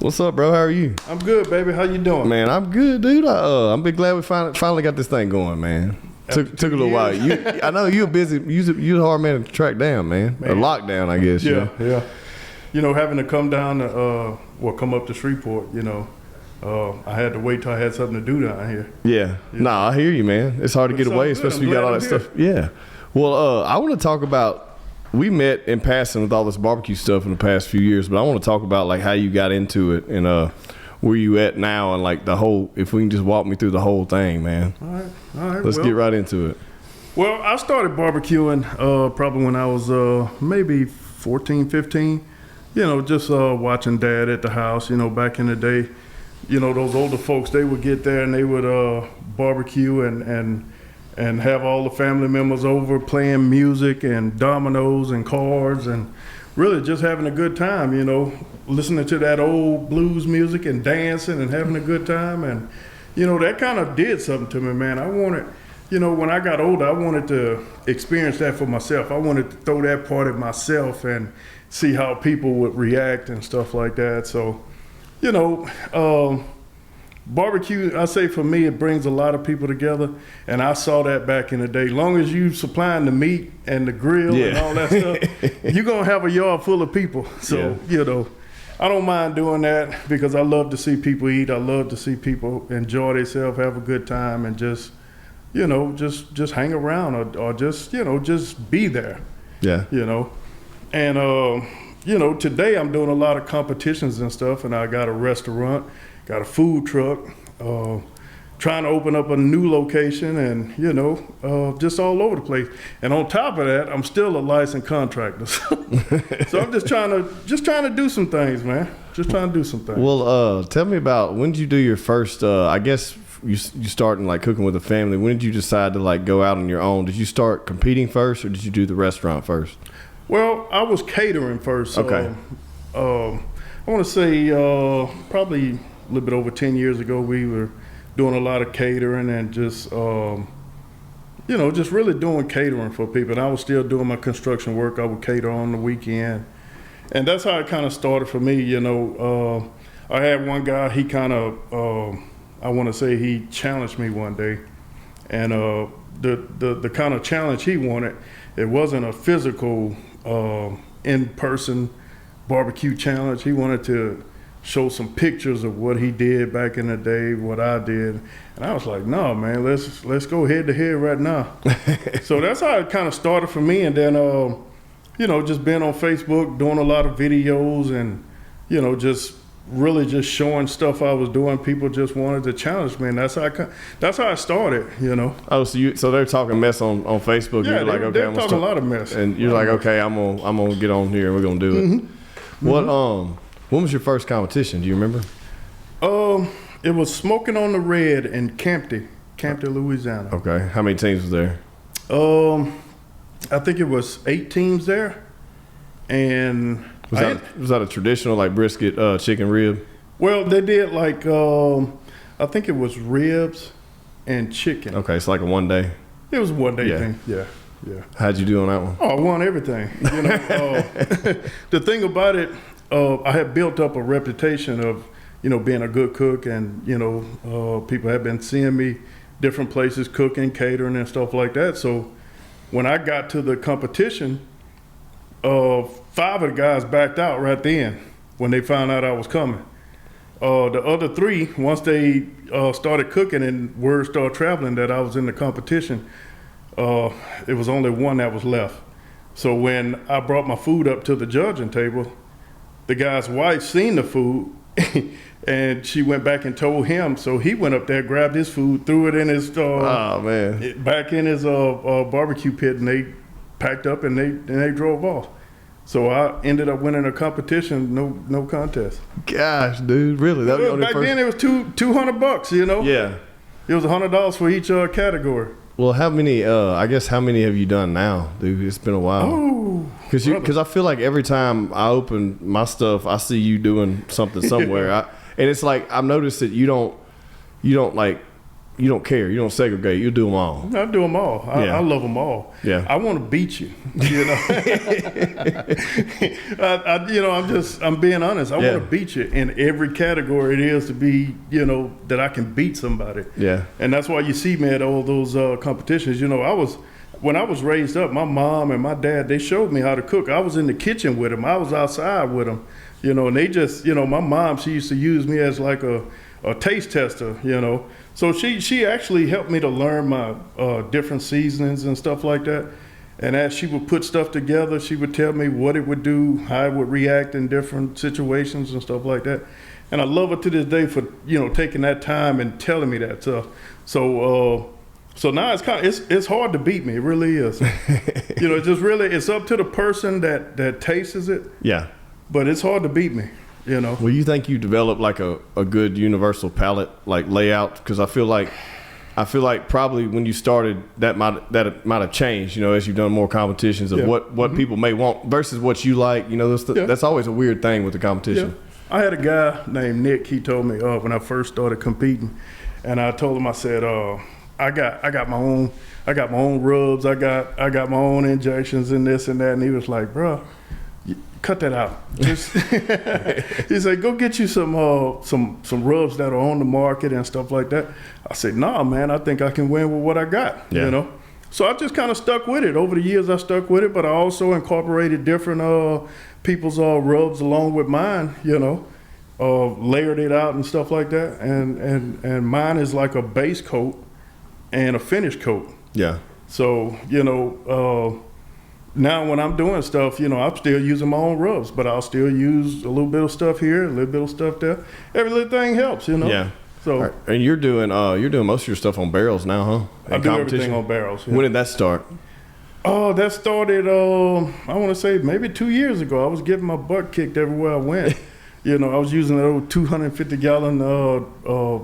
What's up, bro? How are you? I'm good, baby. How you doing? Man, I'm good, dude. I'm been glad we finally got this thing going, man. Took a little while. I know you're busy. You're a hard man to track down, man. A lockdown, I guess. Yeah. You know, having to come down to come up to Shreveport. You know, I had to wait till I had something to do down here. Yeah. Nah, I hear you, man. It's hard to get away, especially you got all that stuff. Yeah. Well, I want to talk about. We met in passing with all this barbecue stuff in the past few years, but I want to talk about like how you got into it and where you at now and like the whole. If we can just walk me through the whole thing, man. All right. Let's get right into it. Well, I started barbecuing probably when I was maybe 14, 15. You know, just watching Dad at the house. You know, back in the day, you know, those older folks, they would get there and they would barbecue and have all the family members over playing music and dominoes and cards and really just having a good time, you know, listening to that old blues music and dancing and having a good time. And, you know, that kind of did something to me, man. I wanted, you know, when I got older, I wanted to experience that for myself. I wanted to throw that part of myself and see how people would react and stuff like that. So, you know, barbecue, I say for me, it brings a lot of people together, and I saw that back in the day. Long as you supplying the meat and the grill and all that stuff, you're gonna have a yard full of people. So you know, I don't mind doing that because I love to see people eat. I love to see people enjoy themselves, have a good time, and just, you know, just hang around or just, you know, just be there. Yeah. You know, and you know, today I'm doing a lot of competitions and stuff, and I got a restaurant. Got a food truck, trying to open up a new location and, you know, just all over the place. And on top of that, I'm still a licensed contractor. So I'm just trying to do some things, man. Just trying to do some things. Well, tell me about, when did you do your first, I guess you starting like cooking with a family. When did you decide to like go out on your own? Did you start competing first or did you do the restaurant first? Well, I was catering first. Okay. I want to say probably a little bit over 10 years ago, we were doing a lot of catering and just, you know, just really doing catering for people. And I was still doing my construction work. I would cater on the weekend. And that's how it kind of started for me, you know. I had one guy, he kind of, I want to say he challenged me one day. And the kind of challenge he wanted, it wasn't a physical, in-person barbecue challenge. He wanted to show some pictures of what he did back in the day, what I did. And I was like, no, man, let's go head to head right now. So that's how it kind of started for me. And then, you know, just being on Facebook, doing a lot of videos and, you know, just really just showing stuff I was doing. People just wanted to challenge me. And that's how I started, you know. Oh, so they're talking mess on Facebook. Yeah, you're like, okay, they're talking a lot of mess. And you're like, okay, I'm gonna get on here and we're gonna do it. Mm-hmm. When was your first competition? Do you remember? It was Smoking on the Red in Campty, Louisiana. Okay. How many teams was there? I think it was 8 teams there. And was that a traditional like brisket chicken rib? Well, they did like I think it was ribs and chicken. Okay, it's like a one day. It was a one day thing. Yeah. How'd you do on that one? Oh, I won everything. You know, the thing about it, I had built up a reputation of, you know, being a good cook, and you know, people have been seeing me different places cooking, catering, and stuff like that. So when I got to the competition, 5 of the guys backed out right then when they found out I was coming. The other 3, once they started cooking and word started traveling that I was in the competition, it was only 1 that was left. So when I brought my food up to the judging table, the guy's wife seen the food and she went back and told him. So he went up there, grabbed his food, threw it in his back in his barbecue pit, and they packed up and they drove off. So I ended up winning a competition, no contest. Gosh, dude, really? That was back then it was $200, you know. Yeah, it was $100 for each category. Well, how many have you done now, dude? It's been a while. Oh, because I feel like every time I open my stuff, I see you doing something somewhere. And it's like I've noticed that you don't like you don't care. You don't segregate. You do them all. I do them all. I love them all. Yeah. I want to beat you. You know. I'm being honest. I want to beat you in every category it is to be. You know, that I can beat somebody. Yeah. And that's why you see me at all those competitions. You know, when I was raised up, my mom and my dad, they showed me how to cook. I was in the kitchen with them. I was outside with them. You know, and they just, you know, my mom, she used to use me as like a taste tester, you know. So she actually helped me to learn my different seasonings and stuff like that. And as she would put stuff together, she would tell me what it would do, how it would react in different situations and stuff like that. And I love her to this day for, you know, taking that time and telling me that stuff. So now it's hard to beat me. It really is. You know, it's up to the person that tastes it. Yeah. But it's hard to beat me, you know. Well, you think you developed like a good universal palate, like layout? Because I feel like probably when you started that might have changed, you know, as you've done more competitions of what people may want versus what you like. You know, that's always a weird thing with the competition. Yeah. I had a guy named Nick. He told me when I first started competing, and I told him, I said, I got my own rubs. I got my own injections and this and that. And he was like, bro, cut that out. He said, go get you some rubs that are on the market and stuff like that. I said, nah, man, I think I can win with what I got, you know? So I just kind of stuck with it. Over the years, I stuck with it, but I also incorporated different people's rubs along with mine, you know, layered it out and stuff like that. And mine is like a base coat and a finish coat. Yeah. So, you know, now when I'm doing stuff, you know, I'm still using my own rubs, but I'll still use a little bit of stuff here, a little bit of stuff there. Every little thing helps, you know. Yeah. So right. And you're doing most of your stuff on barrels now, huh? I do everything on barrels. Yeah. When did that start? Oh, that started I want to say maybe 2 years ago. I was getting my butt kicked everywhere I went. You know, I was using an old 250-gallon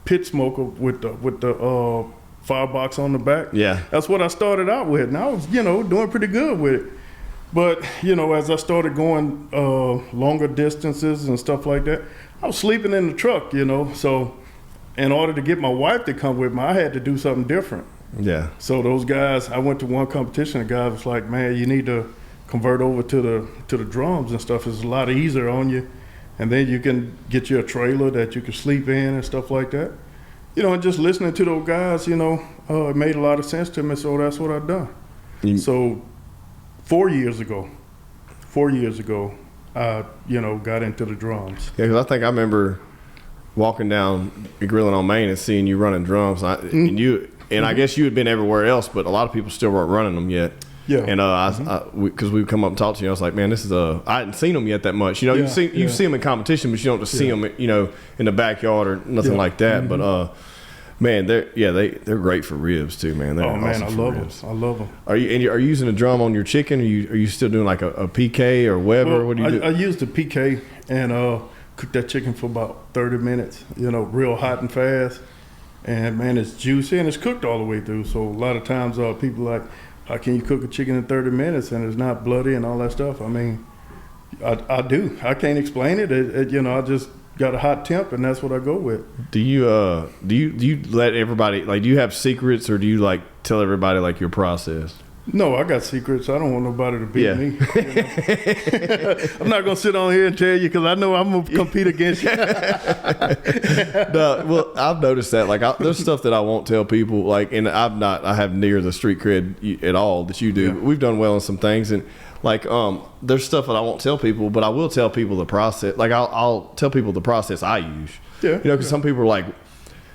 pit smoker with the firebox on the back. Yeah. That's what I started out with. And I was, you know, doing pretty good with it. But, you know, as I started going longer distances and stuff like that, I was sleeping in the truck, you know. So in order to get my wife to come with me, I had to do something different. Yeah. So those guys, I went to one competition, the guy was like, man, you need to convert over to the drums and stuff. It's a lot easier on you. And then you can get you a trailer that you can sleep in and stuff like that. You know, and just listening to those guys, you know, it made a lot of sense to me, so that's what I've done. So 4 years ago, I, you know, got into the drums. Yeah, because I think I remember walking down Grilling on Main and seeing you running drums. And I guess you had been everywhere else, but a lot of people still weren't running them yet. Yeah. And because we would come up and talk to you, I was like, man, this is I hadn't seen them yet that much. You know, you see them in competition, but you don't just see them, you know, in the backyard or nothing like that. But man, they're great for ribs too, man. They're man, awesome I love them. I love them. Are you using a drum on your chicken? Are you still doing like a PK or Weber? Well, what do you do? I use the PK and cook that chicken for about 30 minutes. You know, real hot and fast. And man, it's juicy and it's cooked all the way through. So a lot of times people are like, how can you cook a chicken in 30 minutes and it's not bloody and all that stuff? I mean, I do. I can't explain it. You know, I just got a hot temp and that's what I go with. Do you let everybody, like, do you have secrets or do you like tell everybody like your process? No, I got secrets. I don't want nobody to beat me. You know? I'm not gonna sit on here and tell you because I know I'm gonna compete against you. No, well, I've noticed that. Like, there's stuff that I won't tell people. Like, and I have near the street cred at all that you do. Yeah. We've done well in some things, and like, there's stuff that I won't tell people, but I will tell people the process. Like, I'll tell people the process I use. Yeah. You know, because some people are like.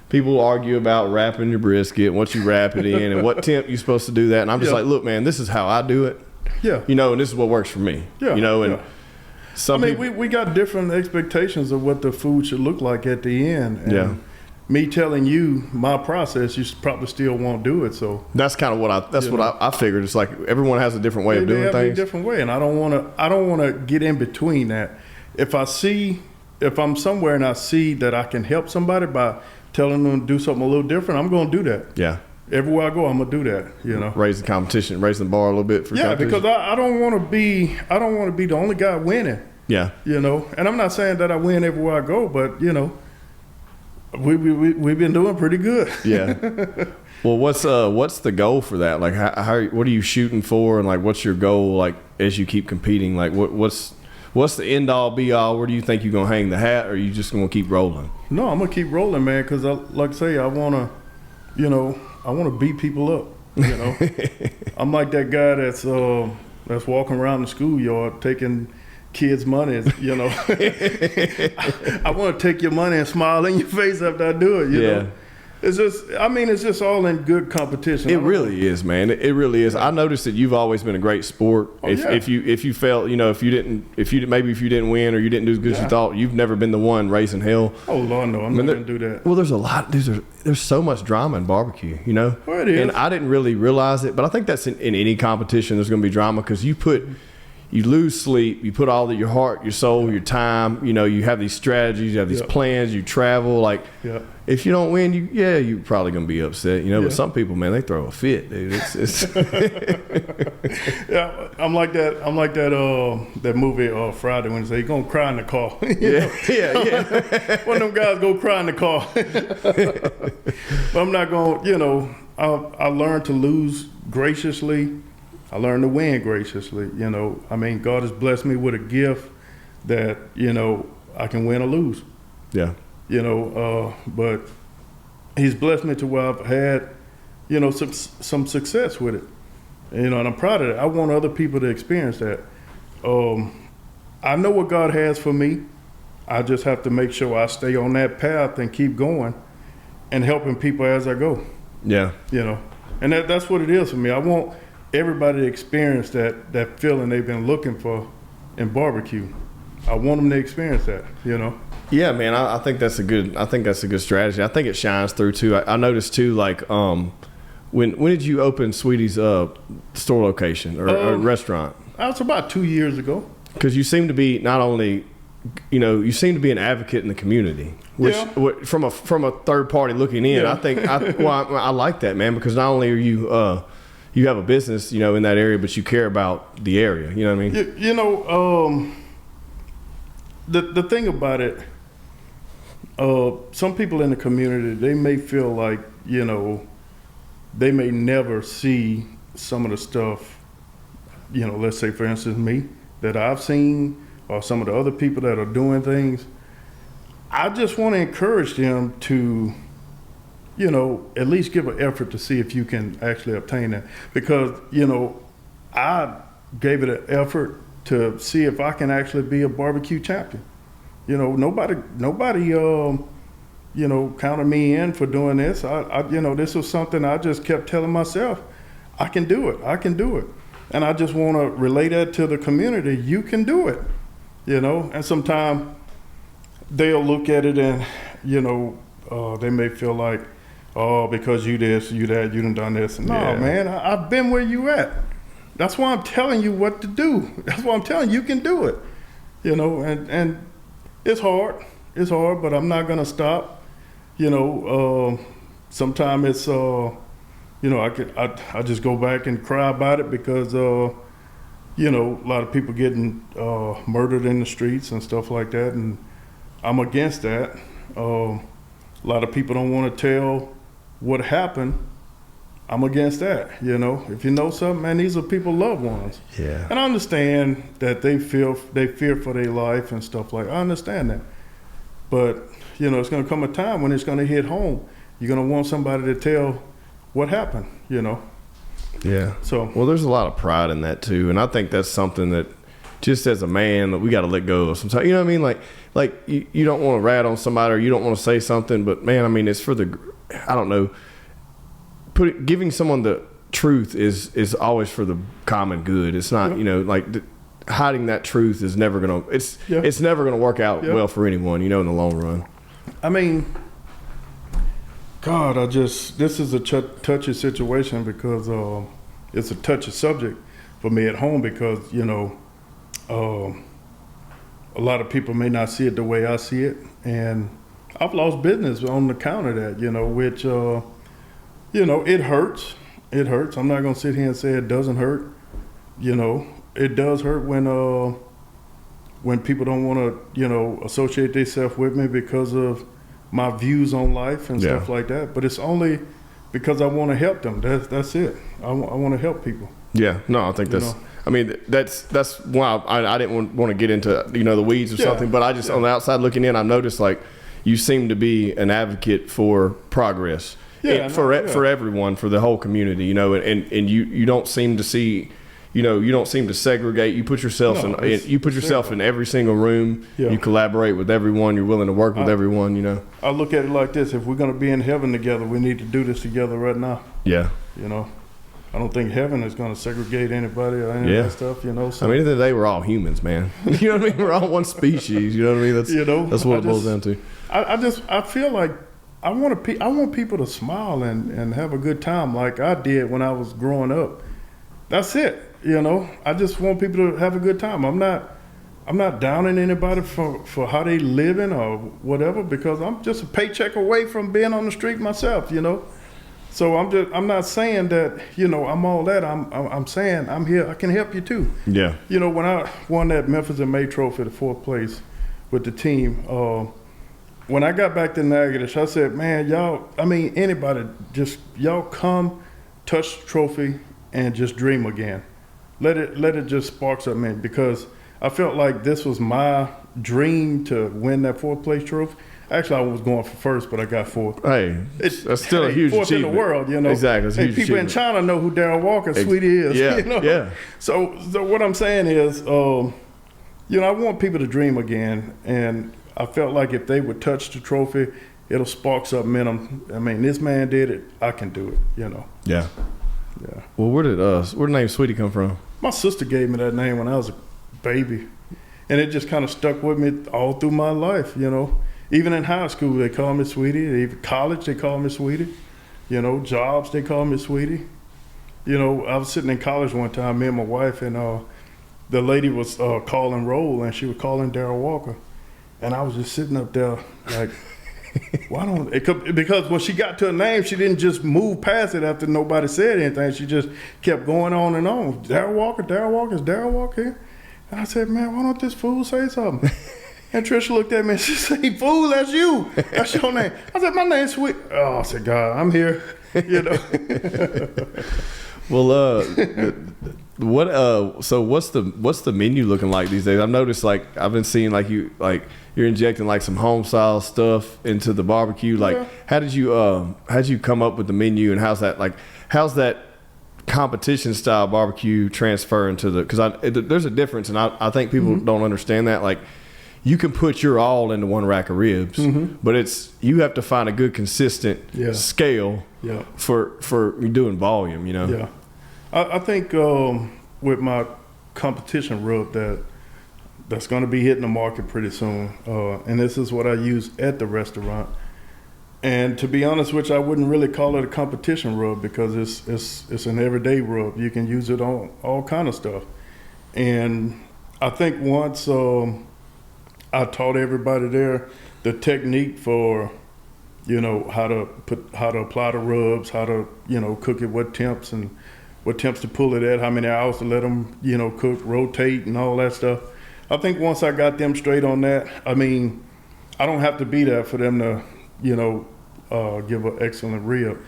People argue about wrapping your brisket and what you wrap it in and what temp you're supposed to do that. And I'm just like, look, man, this is how I do it. Yeah. You know, and this is what works for me. Yeah. You know, and some people, we got different expectations of what the food should look like at the end. And me telling you my process, you probably still won't do it. So that's kind of what I figured. It's like everyone has a different way of doing things. A different way. And I don't want to get in between that. If I'm somewhere and I see that I can help somebody by telling them to do something a little different, I'm going to do that. Yeah. Everywhere I go, I'm going to do that, you know. Raise the competition, raise the bar a little bit for competition. Because I don't want to be the only guy winning. Yeah. You know, and I'm not saying that I win everywhere I go, but, you know, We've been doing pretty good. Yeah. Well, what's the goal for that? Like, what are you shooting for, and like, what's your goal? Like, as you keep competing, like, what's the end all be all? Where do you think you're gonna hang the hat, or are you just gonna keep rolling? No, I'm gonna keep rolling, man. Because like I say, I wanna beat people up. You know, I'm like that guy that's walking around the schoolyard taking kids' money. You know, I want to take your money and smile in your face after I do it. You know? It's just all in good competition. It really is, man. It really is. I noticed that you've always been a great sport. If you felt, if you didn't win or you didn't do as good as you thought, you've never been the one raising hell. Oh Lord, no, I'm not gonna do that. Well, there's so much drama in barbecue, Well, it is. And I didn't really realize it, but I think that's in any competition. There's going to be drama because you lose sleep, you put all your heart, your soul, your time, you have these strategies, you have these plans, you travel. Like, if you don't win, you're probably going to be upset, but some people, man, they throw a fit, dude. It's Yeah, I'm like that movie Friday when they say, you're going to cry in the car. Yeah. One of them guys go cry in the car. But I'm not going to, I learned to lose graciously. I learned to win graciously. God has blessed me with a gift that, I can win or lose. Yeah. But he's blessed me to where I've had, some success with it. And I'm proud of it. I want other people to experience that. I know what God has for me. I just have to make sure I stay on that path and keep going and helping people as I go. Yeah. And that's what it is for me. I want everybody to experience that feeling they've been looking for in barbecue. I want them to experience that, Yeah, man. I think that's a good strategy. I think it shines through too. I noticed too, like, when did you open Sweetie's store location or restaurant? That was about 2 years ago. Because you seem to be not only, you seem to be an advocate in the community, which from a third party looking in, I think I like that, man. Because not only are you you have a business, in that area, but you care about the area. You know what I mean? The thing about it, some people in the community, they may feel like, they may never see some of the stuff, let's say, for instance, me, that I've seen, or some of the other people that are doing things. I just want to encourage them to, at least give an effort to see if you can actually obtain that. Because, I gave it an effort to see if I can actually be a barbecue champion. Nobody, counted me in for doing this. This was something I just kept telling myself, I can do it. And I just want to relay that to the community. You can do it, and sometimes they'll look at it and, they may feel like, oh, because you this, you that, you done this. No, man, I've been where you at. That's why I'm telling you what to do. That's why I'm telling you can do it. And it's hard. It's hard, but I'm not gonna stop. Sometimes it's I just go back and cry about it because a lot of people getting murdered in the streets and stuff like that, and I'm against that. A lot of people don't want to tell what happened. I'm against that. If you know something, man, these are people's loved ones. Yeah. And I understand that they fear for their life and stuff like that. I understand that. But, it's going to come a time when it's going to hit home. You're going to want somebody to tell what happened, Yeah. So. Well, there's a lot of pride in that too. And I think that's something that just as a man that we got to let go of sometimes. You know what I mean? Like you don't want to rat on somebody or you don't want to say something, but man, I mean, it's for I don't know, giving someone the truth is always for the common good. It's not, hiding that truth is never going to, it's never going to work out well for anyone, in the long run. I mean, God, this is a touchy situation because it's a touchy subject for me at home because, a lot of people may not see it the way I see it. And I've lost business on account of that, which, it hurts. It hurts. I'm not going to sit here and say it doesn't hurt. It does hurt when people don't want to, associate themselves with me because of my views on life and stuff like that. But it's only because I want to help them. That's it. I want to help people. Yeah, no, I think that's. I mean, that's why I didn't want to get into the weeds or something. But I just on the outside looking in, I noticed like you seem to be an advocate for progress. Yeah, for everyone, for the whole community. And you don't seem to see. You don't seem to segregate. You put yourself in every single room. Yeah. You collaborate with everyone. You're willing to work with everyone. I look at it like this: if we're going to be in heaven together, we need to do this together right now. Yeah. I don't think heaven is going to segregate anybody or any of that stuff. So. I mean, at the end of the day, we're all humans, man. You know what I mean? We're all one species. You know what I mean? That's what it boils down to. I feel like I want people to smile and have a good time like I did when I was growing up. That's it. I just want people to have a good time. I'm not downing anybody for how they living or whatever, because I'm just a paycheck away from being on the street myself. So I'm not saying that I'm all that. I'm saying I'm here. I can help you too. Yeah. When I won that Memphis and May Trophy, the 4th place with the team, when I got back to Natchitoches, I said, man, anybody, just y'all come, touch the trophy, and just dream again. Let it just spark something in, because I felt like this was my dream to win that 4th place trophy. Actually, I was going for 1st, but I got 4th. Hey, that's still a huge 4th achievement. in the world, Exactly, it's a huge people achievement. in China know who Daryl Walker, Sweetie is. Yeah. So what I'm saying is, I want people to dream again, and I felt like if they would touch the trophy, it'll spark something in them. I mean, this man did it. I can do it. Yeah. Yeah. Well, where did the name Sweetie come from? My sister gave me that name when I was a baby, and it just kind of stuck with me all through my life. Even in high school, they call me Sweetie. Even college, they call me Sweetie. Jobs, they call me Sweetie. I was sitting in college one time, me and my wife, and the lady was calling roll, and she was calling Daryl Walker, and I was just sitting up there like. Because when she got to her name, she didn't just move past it after nobody said anything. She just kept going on and on. Daryl Walker, is Daryl Walker here? And I said, man, why don't this fool say something? And Trisha looked at me and she said, fool, that's you. That's your name. I said, my name's Sweet. Oh, I said, God, I'm here. Well, so what's the menu looking like these days? I've noticed, like, I've been seeing you're injecting like some home style stuff into the barbecue. Like, how did you come up with the menu, and how's that competition style barbecue transfer into because there's a difference, and I think people don't understand that. Like, you can put your all into one rack of ribs, but you have to find a good consistent scale for doing volume. Yeah, I think with my competition rub that's going to be hitting the market pretty soon, and this is what I use at the restaurant. And to be honest with you, I wouldn't really call it a competition rub, because it's an everyday rub. You can use it on all kind of stuff. And I think once I taught everybody there the technique for, how to apply the rubs, how to, cook it, what temps to pull it at, how many hours to let them, cook, rotate and all that stuff. I think once I got them straight on that, I mean, I don't have to be there for them to, give an excellent rib.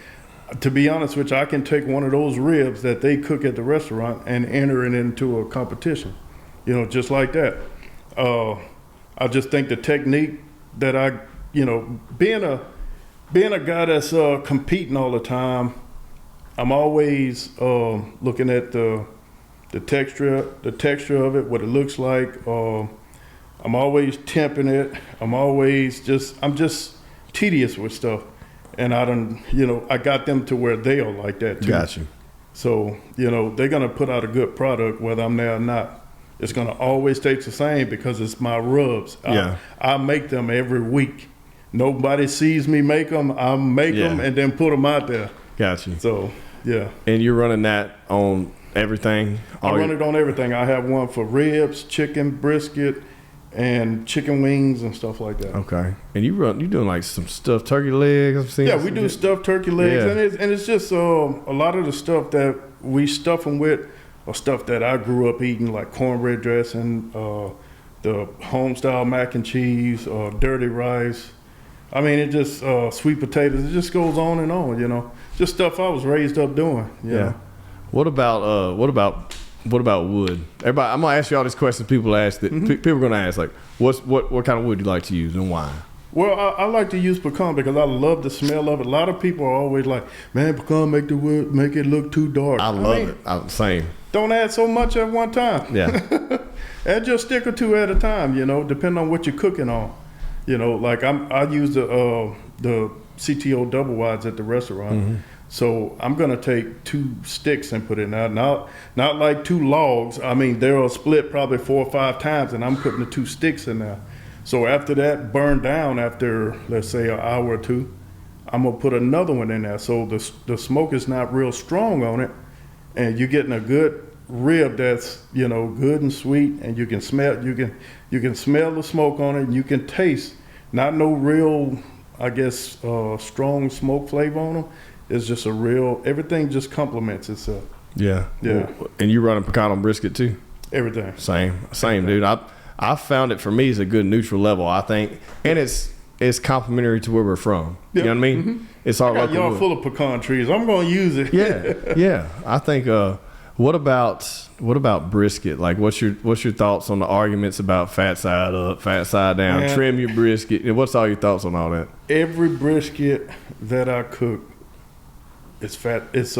To be honest with you, I can take one of those ribs that they cook at the restaurant and enter it into a competition, just like that. I just think the technique that being a guy that's competing all the time, I'm always looking at the texture of it, what it looks like. I'm always temping it. I'm just tedious with stuff, and I got them to where they are like that too. Got you. So they're gonna put out a good product whether I'm there or not. It's going to always taste the same because it's my rubs. Yeah. I make them every week. Nobody sees me make them. I make them and then put them out there. Got you. So, yeah. And you're running that on everything? I run it on everything. I have one for ribs, chicken, brisket, and chicken wings and stuff like that. Okay. And you're doing like some stuffed turkey legs? I'm seeing. Yeah, we do stuffed turkey legs. Yeah. And it's just a lot of the stuff that we stuff them with or stuff that I grew up eating, like cornbread dressing, the home-style mac and cheese, dirty rice, I mean, it just sweet potatoes. It just goes on and on. You know, just stuff I was raised up doing. Yeah. What about wood? Everybody, I'm gonna ask you all these questions people ask that people are gonna ask, like, what kind of wood do you like to use and why? Well, I like to use pecan because I love the smell of it. A lot of people are always like, man, pecan make the wood make it look too dark. I love it. Same. Don't add so much at one time. Yeah. Add just a stick or two at a time, you know, depending on what you're cooking on. You know, like I use the CTO double wides at the restaurant. So I'm gonna take 2 sticks and put it in. Not like 2 logs. I mean, they'll split probably 4 or 5 times, and I'm putting the 2 sticks in there. So after that burn down, after let's say an hour or 2, I'm gonna put another one in there. So the smoke is not real strong on it, and you're getting a good rib that's, you know, good and sweet, and you can smell the smoke on it, and you can taste not no real, I guess, strong smoke flavor on them. It's just a real, everything just complements itself. Yeah. Yeah. And you running pecan on brisket too? Everything. Same, dude. I found it for me is a good neutral level, I think, and it's complimentary to where we're from. You know what I mean? It's our local y'all wood. full of pecan trees. I'm gonna use it. Yeah. I think. What about brisket? Like, what's your thoughts on the arguments about fat side up, fat side down, Man, trim your brisket? What's all your thoughts on all that? Every brisket that I cook, it's fat. It's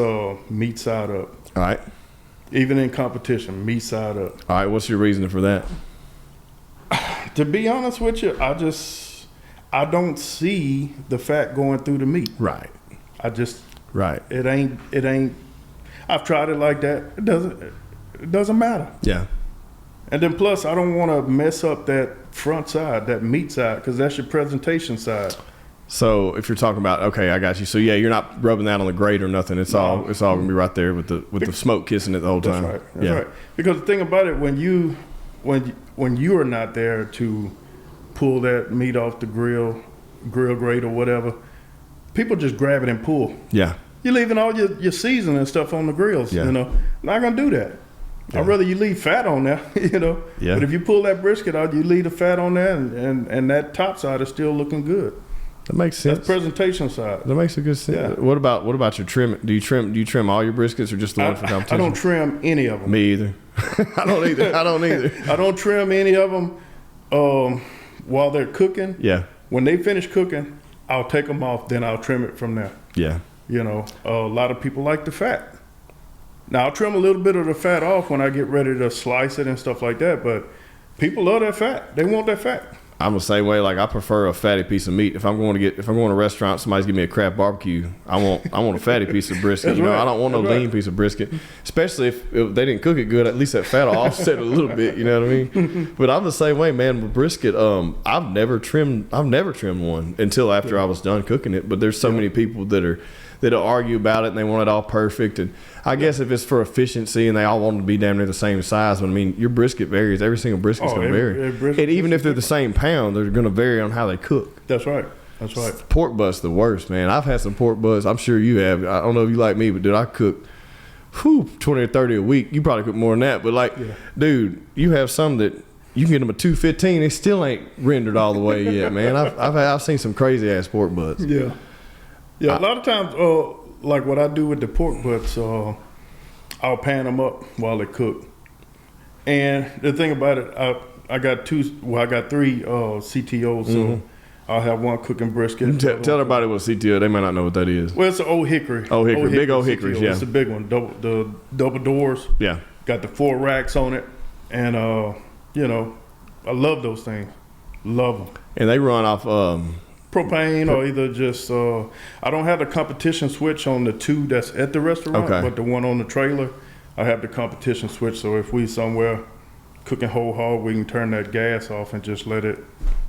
meat side up. All right. Even in competition, meat side up. All right. What's your reasoning for that? To be honest with you, I don't see the fat going through the meat. Right. Right. It ain't. I've tried it like that. It doesn't matter. Yeah. And then plus, I don't want to mess up that front side, that meat side, because that's your presentation side. So if you're talking about, okay, I got you. So yeah, you're not rubbing that on the grate or nothing. It's all gonna be right there with the smoke kissing it the whole time. That's right. That's right. Because the thing about it, when you are not there to pull that meat off the grill grate or whatever, people just grab it and pull. Yeah. You're leaving all your seasoning and stuff on the grills. Yeah. You know, not gonna do that. Yeah. I'd rather you leave fat on there. You know. Yeah. But if you pull that brisket out, you leave the fat on there, and that top side is still looking good. That makes sense. That's presentation side. That makes a good sense. Yeah. What about your trim? Do you trim all your briskets or just the one for competition? I don't trim any of them. Me either. I don't either. I don't trim any of them while they're cooking. Yeah. When they finish cooking, I'll take them off. Then I'll trim it from there. Yeah. You know, a lot of people like the fat. Now I'll trim a little bit of the fat off when I get ready to slice it and stuff like that. But people love that fat. They want that fat. I'm the same way. Like, I prefer a fatty piece of meat. If I'm going to a restaurant, somebody's give me a crab barbecue, I want a fatty piece of brisket. You know, I don't want no lean piece of brisket. Especially if they didn't cook it good. At least that fat will offset it a little bit. You know what I mean? But I'm the same way, man. With brisket, I've never trimmed one until after I was done cooking it. But there's so many people that'll argue about it and they want it all perfect. And I guess if it's for efficiency and they all want to be damn near the same size, but I mean, your brisket varies. Every single brisket's going to vary. And even if they're the same pound, they're going to vary on how they cook. That's right. That's right. Pork butts the worst, man. I've had some pork butts. I'm sure you have. I don't know if you like me, but dude, I cook 20 or 30 a week. You probably cook more than that. But dude, you have some that you can get them a 215. They still ain't rendered all the way yet, man. I've seen some crazy ass pork butts. Yeah. Yeah, a lot of times, like what I do with the pork butts, I'll pan them up while they cook. And the thing about it, I got three CTOs, so I'll have one cooking brisket. Tell everybody what CTO. They might not know what that is. Well, it's an old hickory. Big old hickories, yeah. It's a big one, double doors. Yeah. Got the 4 racks on it, and you know, I love those things. Love them. And they run off propane or either just I don't have the competition switch on the 2 that's at the restaurant, but the one on the trailer, I have the competition switch. So if we somewhere cooking whole hog, we can turn that gas off and just let it,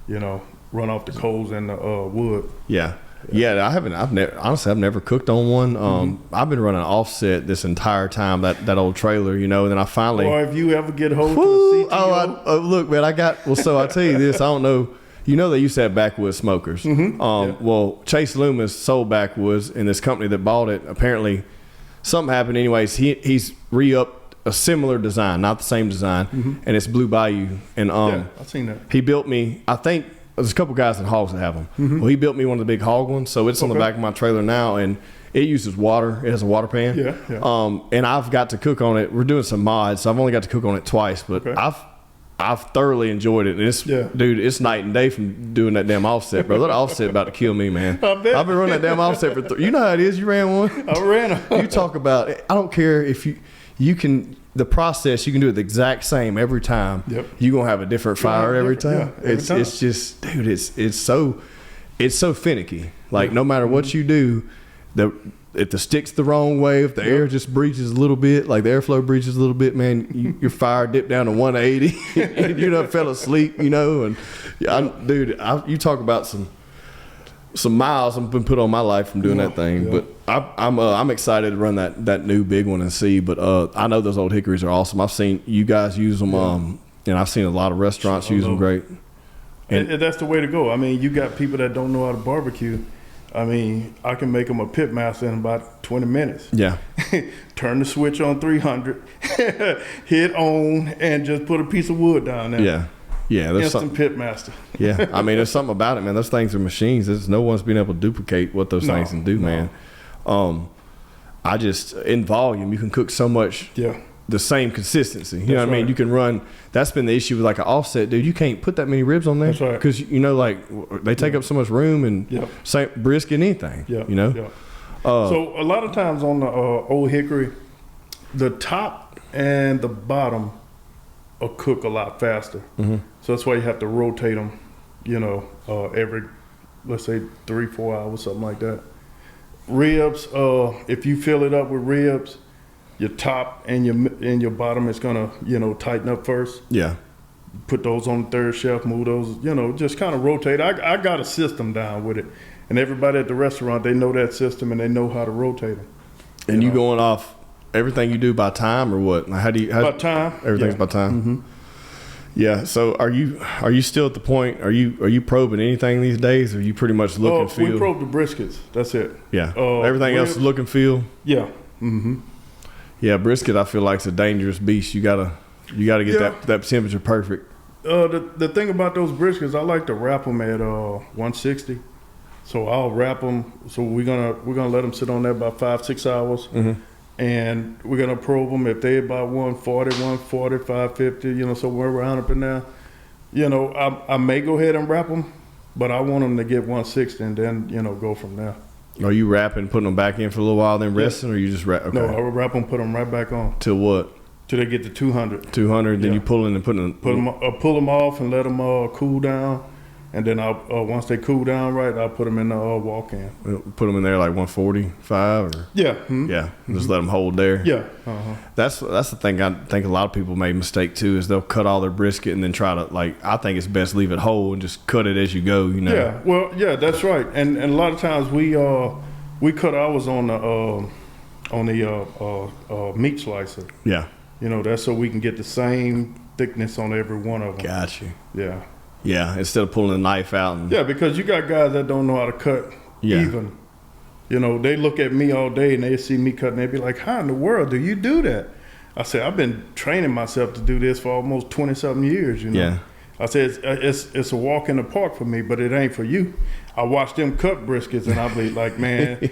you know, run off the coals and the wood. Yeah. I've never cooked on one. I've been running offset this entire time, that old trailer, you know, and then I finally. Or if you ever get hold of the CTO. Look, man, so I'll tell you this, I don't know. You know, they used to have backwoods smokers. Well, Chase Loomis sold backwoods, and this company that bought it, apparently something happened. Anyways, he's re-upped a similar design, not the same design, and it's Blue Bayou. And I've seen that. He built me, I think there's a couple guys in hogs that have them. Well, he built me one of the big hog ones, so it's on the back of my trailer now, and it uses water. It has a water pan. Yeah. And I've got to cook on it. We're doing some mods, so I've only got to cook on it twice, but I've thoroughly enjoyed it. And dude, it's night and day from doing that damn offset, bro. That offset about to kill me, man. I bet. I've been running that damn offset for you know how it is. You ran one. I ran them. You talk about it. I don't care if you can. The process, you can do it the exact same every time. Yep. You're gonna have a different fire every time. Yeah, every time. It's just, dude, it's so finicky. Like no matter what you do, if the stick's the wrong way, if the air just breaches a little bit, like the airflow breaches a little bit, man, your fire dipped down to 180, and you done fell asleep, you know. And you talk about some miles I've been put on my life from doing that thing. But I'm excited to run that new big one and see. But I know those old hickories are awesome. I've seen you guys use them, and I've seen a lot of restaurants use them great. And that's the way to go. I mean, you got people that don't know how to barbecue. I mean, I can make them a pitmaster in about 20 minutes. Yeah. Turn the switch on 300, hit on, and just put a piece of wood down there. Yeah. Yeah, there's instant pitmaster. Yeah, I mean, there's something about it, man. Those things are machines. There's no one's been able to duplicate what those things can do, man. I just in volume, you can cook so much. Yeah. The same consistency. You know what I mean? You can run. That's been the issue with like an offset, dude. You can't put that many ribs on there. That's right. Because you know, like they take up so much room and same brisket, anything. Yeah. You know. Yeah. So a lot of times on the old hickory, the top and the bottom will cook a lot faster. So that's why you have to rotate them. You know, every let's say 3-4 hours, something like that. Ribs. If you fill it up with ribs, your top and your bottom is gonna, tighten up first. Yeah. Put those on the third shelf, move those, just kind of rotate. I got a system down with it. And everybody at the restaurant, they know that system and they know how to rotate them. And you going off everything you do by time or what? How do you? By time. Everything's by time. Yeah. So are you still at the point? Are you probing anything these days? Or are you pretty much look and feel? We probe the briskets. That's it. Yeah. Everything else is look and feel. Yeah. Yeah, brisket I feel like it's a dangerous beast. You gotta get that temperature perfect. The thing about those briskets, I like to wrap them at 160. So I'll wrap them. So we're gonna let them sit on there about 5-6 hours, and we're gonna probe them. If they about 140, 550, somewhere around up in there, I may go ahead and wrap them, but I want them to get 160 and then go from there. Are you wrapping, putting them back in for a little while, then resting, or you just wrap? Okay. No, I would wrap them, put them right back on. Till what? Till they get to 200. 200, then you pull in and put them. Pull them off and let them cool down, and then I'll once they cool down right, I'll put them in the walk-in. Put them in there like 145 or yeah, just let them hold there. Yeah, that's the thing. I think a lot of people make a mistake too is they'll cut all their brisket and then try to I think it's best leave it whole and just cut it as you go. Yeah, well, yeah, that's right. And a lot of times we cut ours on the meat slicer. Yeah. That's so we can get the same thickness on every one of them. Got you. Yeah. Yeah, instead of pulling the knife out. And, because you got guys that don't know how to cut even. They look at me all day and they see me cutting. They be like, how in the world do you do that? I said, I've been training myself to do this for almost 20-something years, Yeah. I said, it's a walk in the park for me, but it ain't for you. I watch them cut briskets and I'll be like, man,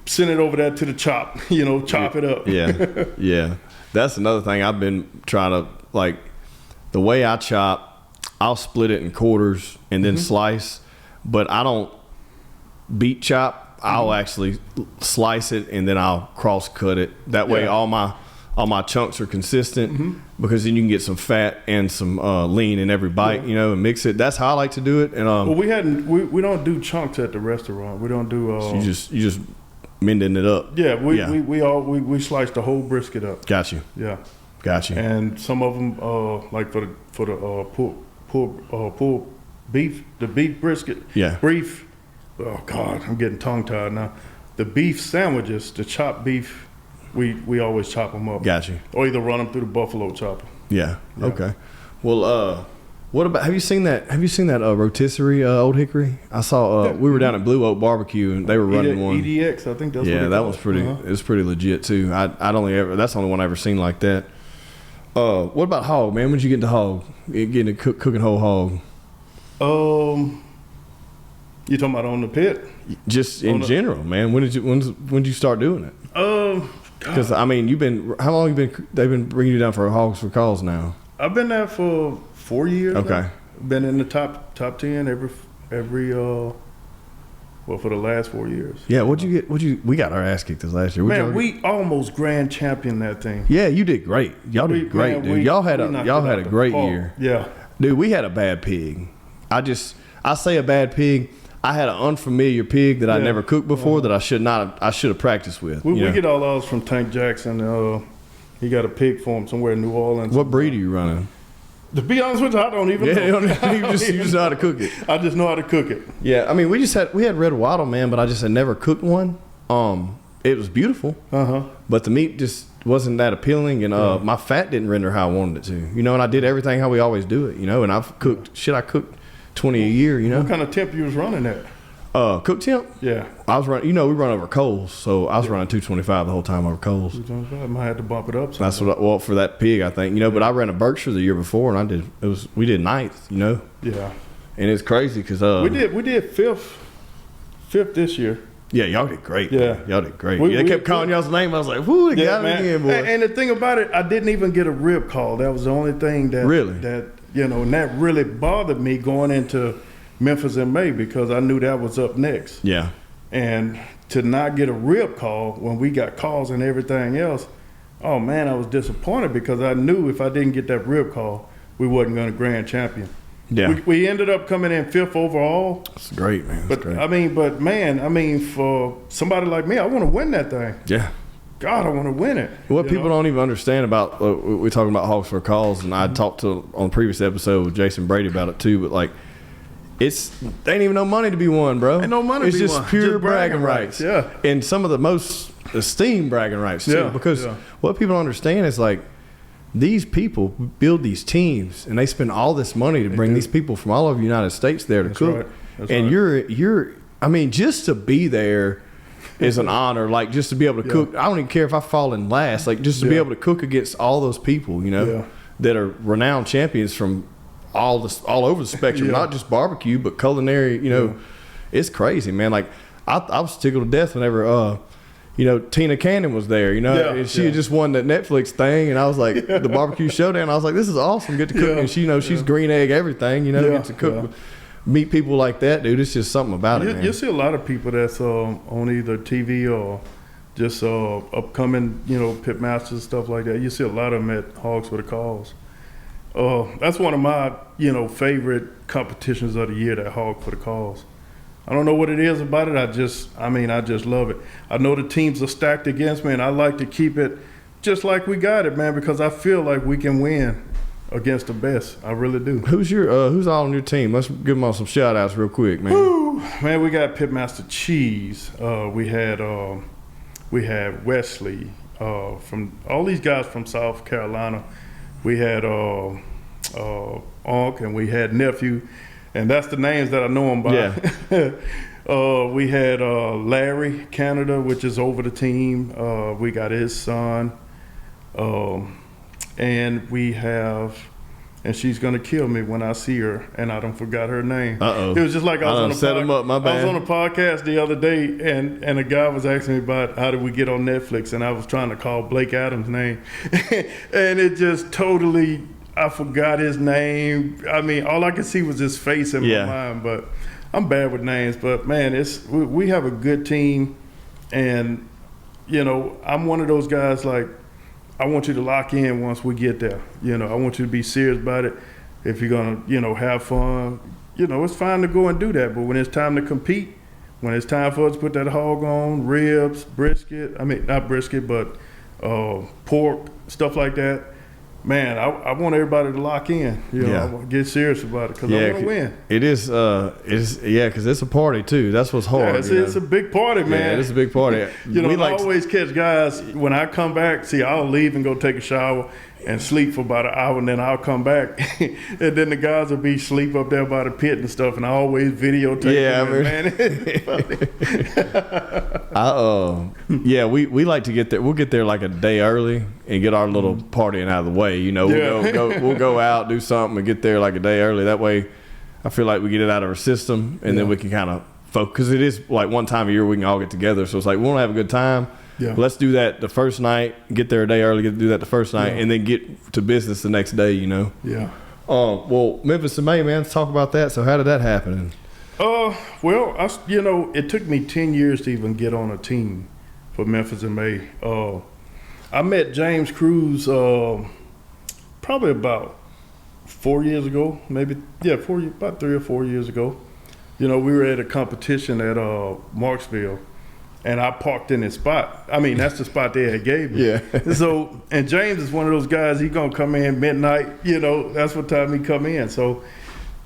send it over there to the chop, chop it up. Yeah, yeah. That's another thing I've been trying to, the way I chop, I'll split it in quarters and then slice, but I don't beat chop. I'll actually slice it and then I'll cross cut it. That way all my chunks are consistent because then you can get some fat and some lean in every bite, and mix it. That's how I like to do it. And well, we don't do chunks at the restaurant. We don't do. So you just mending it up. Yeah, we slice the whole brisket up. Got you. Yeah, got you. And some of them like for the pulled beef, the beef brisket. Yeah. Beef. Oh God, I'm getting tongue tied now. The beef sandwiches, the chopped beef. We always chop them up. Got you. Or either run them through the buffalo chopper. Yeah. Okay. Well, what about? Have you seen that rotisserie Old Hickory? I saw. We were down at Blue Oak Barbecue and they were running one. EDX, I think that's. Yeah, what that was pretty. It was pretty legit too. That's the only one I ever seen like that. What about hog, man? When'd you get into hog? Getting to cooking whole hog? You talking about on the pit? Just in general, man. When did you start doing it? Because I mean, how long they've been bringing you down for Hogs for Calls now? I've been there for 4 years. Okay. Now. Been in the top 10 every for the last 4 years. Yeah, we got our ass kicked this last year. Man, we almost grand champion that thing. Yeah, you did great. Y'all did great, dude. Y'all had a great year. Yeah. Dude, we had a bad pig. I say a bad pig. I had an unfamiliar pig that I never cooked before that I should have practiced with. We get all ours from Tank Jackson. He got a pig farm somewhere in New Orleans. What breed are you running? To be honest with you, I don't even know. You just know how to cook it. I just know how to cook it. Yeah, I mean, we had red wattle, man, but I just had never cooked one. It was beautiful, but the meat just wasn't that appealing, and my fat didn't render how I wanted it to. You know, and I did everything how we always do it. You know, and I've cooked I cooked 20 a year. You know, what kind of temp you was running at? Cook temp? Yeah. I was running, we run over coals, so I was running 225 the whole time over coals. 225, I might have to bump it up. That's for that pig, I think, but I ran a Berkshire the year before, and we did ninth, Yeah. And it's crazy because we did fifth this year. Yeah, y'all did great. Yeah. Y'all did great. They kept calling y'all's name. I was like, whoo, they got me again, boy. And the thing about it, I didn't even get a rib call. That was the only thing that and that really bothered me going into Memphis in May because I knew that was up next. Yeah. And to not get a rib call when we got calls and everything else, oh man, I was disappointed because I knew if I didn't get that rib call, we wasn't going to grand champion. Yeah. We ended up coming in fifth overall. That's great, man. That's great. For somebody like me, I want to win that thing. Yeah. God, I want to win it. What people don't even understand about, we're talking about Hogs for Calls, and I talked on the previous episode with Jason Brady about it too, but like, they ain't even no money to be won, bro. Ain't no money to be won. It's just pure just bragging rights. Yeah. And some of the most esteemed bragging rights too. Yeah. Because what people don't understand is like, these people build these teams and they spend all this money to bring these people from all over the United States there to cook. Right. And you're just to be there is an honor. Like just to be able to cook. I don't even care if I fall in last. Like just to be able to cook against all those people, that are renowned champions from all over the spectrum, not just barbecue, but culinary, it's crazy, man. Like I was tickled to death whenever Tina Cannon was there, and she had just won that Netflix thing, and I was like, the barbecue showdown. I was like, this is awesome. Get to cook, and she's green egg everything, get to cook, meet people like that, dude. It's just something about it, man. You see a lot of people that's on either TV or just upcoming, pitmasters, stuff like that. You see a lot of them at Hogs for the Calls. That's one of my, favorite competitions of the year, that Hog for the Calls. I don't know what it is about it. I just love it. I know the teams are stacked against me, and I like to keep it just like we got it, man, because I feel like we can win against the best. I really do. Who's all on your team? Let's give them all some shout outs real quick, man. Woo, man, we got Pitmaster Cheese. We had Wesley from all these guys from South Carolina. We had Unc, and we had Nephew. And that's the names that I know him by. Yeah. We had Larry Canada, which is over the team. We got his son. And we have, and she's going to kill me when I see her, and I don't forgot her name. Uh-oh. It was just like I was on a podcast the other day, and a guy was asking me about how did we get on Netflix, and I was trying to call Blake Adams' name. And it just totally... I forgot his name. I mean, all I could see was his face in my mind. But I'm bad with names. But man, we have a good team, and I'm one of those guys. Like, I want you to lock in once we get there. I want you to be serious about it. If you're gonna, have fun, it's fine to go and do that. But when it's time to compete, when it's time for us to put that hog on, ribs, brisket. I mean, not brisket, but pork, stuff like that. Man, I want everybody to lock in. Get serious about it because I want to win. It is, because it's a party too. That's what's hard. Yeah, it's a big party, man. Yeah, it's a big party. I always catch guys when I come back. See, I'll leave and go take a shower and sleep for about an hour, and then I'll come back, and then the guys will be sleep up there by the pit and stuff, and I always videotape them, man. We like to get there. We'll get there like a day early and get our little partying out of the way. We'll go out, do something, and get there like a day early. That way, I feel like we get it out of our system, and then we can kind of focus. Because it is like one time a year we can all get together. So it's like we want to have a good time. Yeah. Let's do that the first night. Get there a day early. Do that the first night, and then get to business the next day. You know. Yeah. Well, Memphis in May, man. Let's talk about that. So how did that happen? Well, it took me 10 years to even get on a team for Memphis in May. I met James Cruz probably about 4 years ago, maybe, about 3 or 4 years ago. We were at a competition at Marksville, and I parked in his spot. I mean, that's the spot they had gave me. Yeah. So, and James is one of those guys, he gonna come in midnight, that's what time he come in. So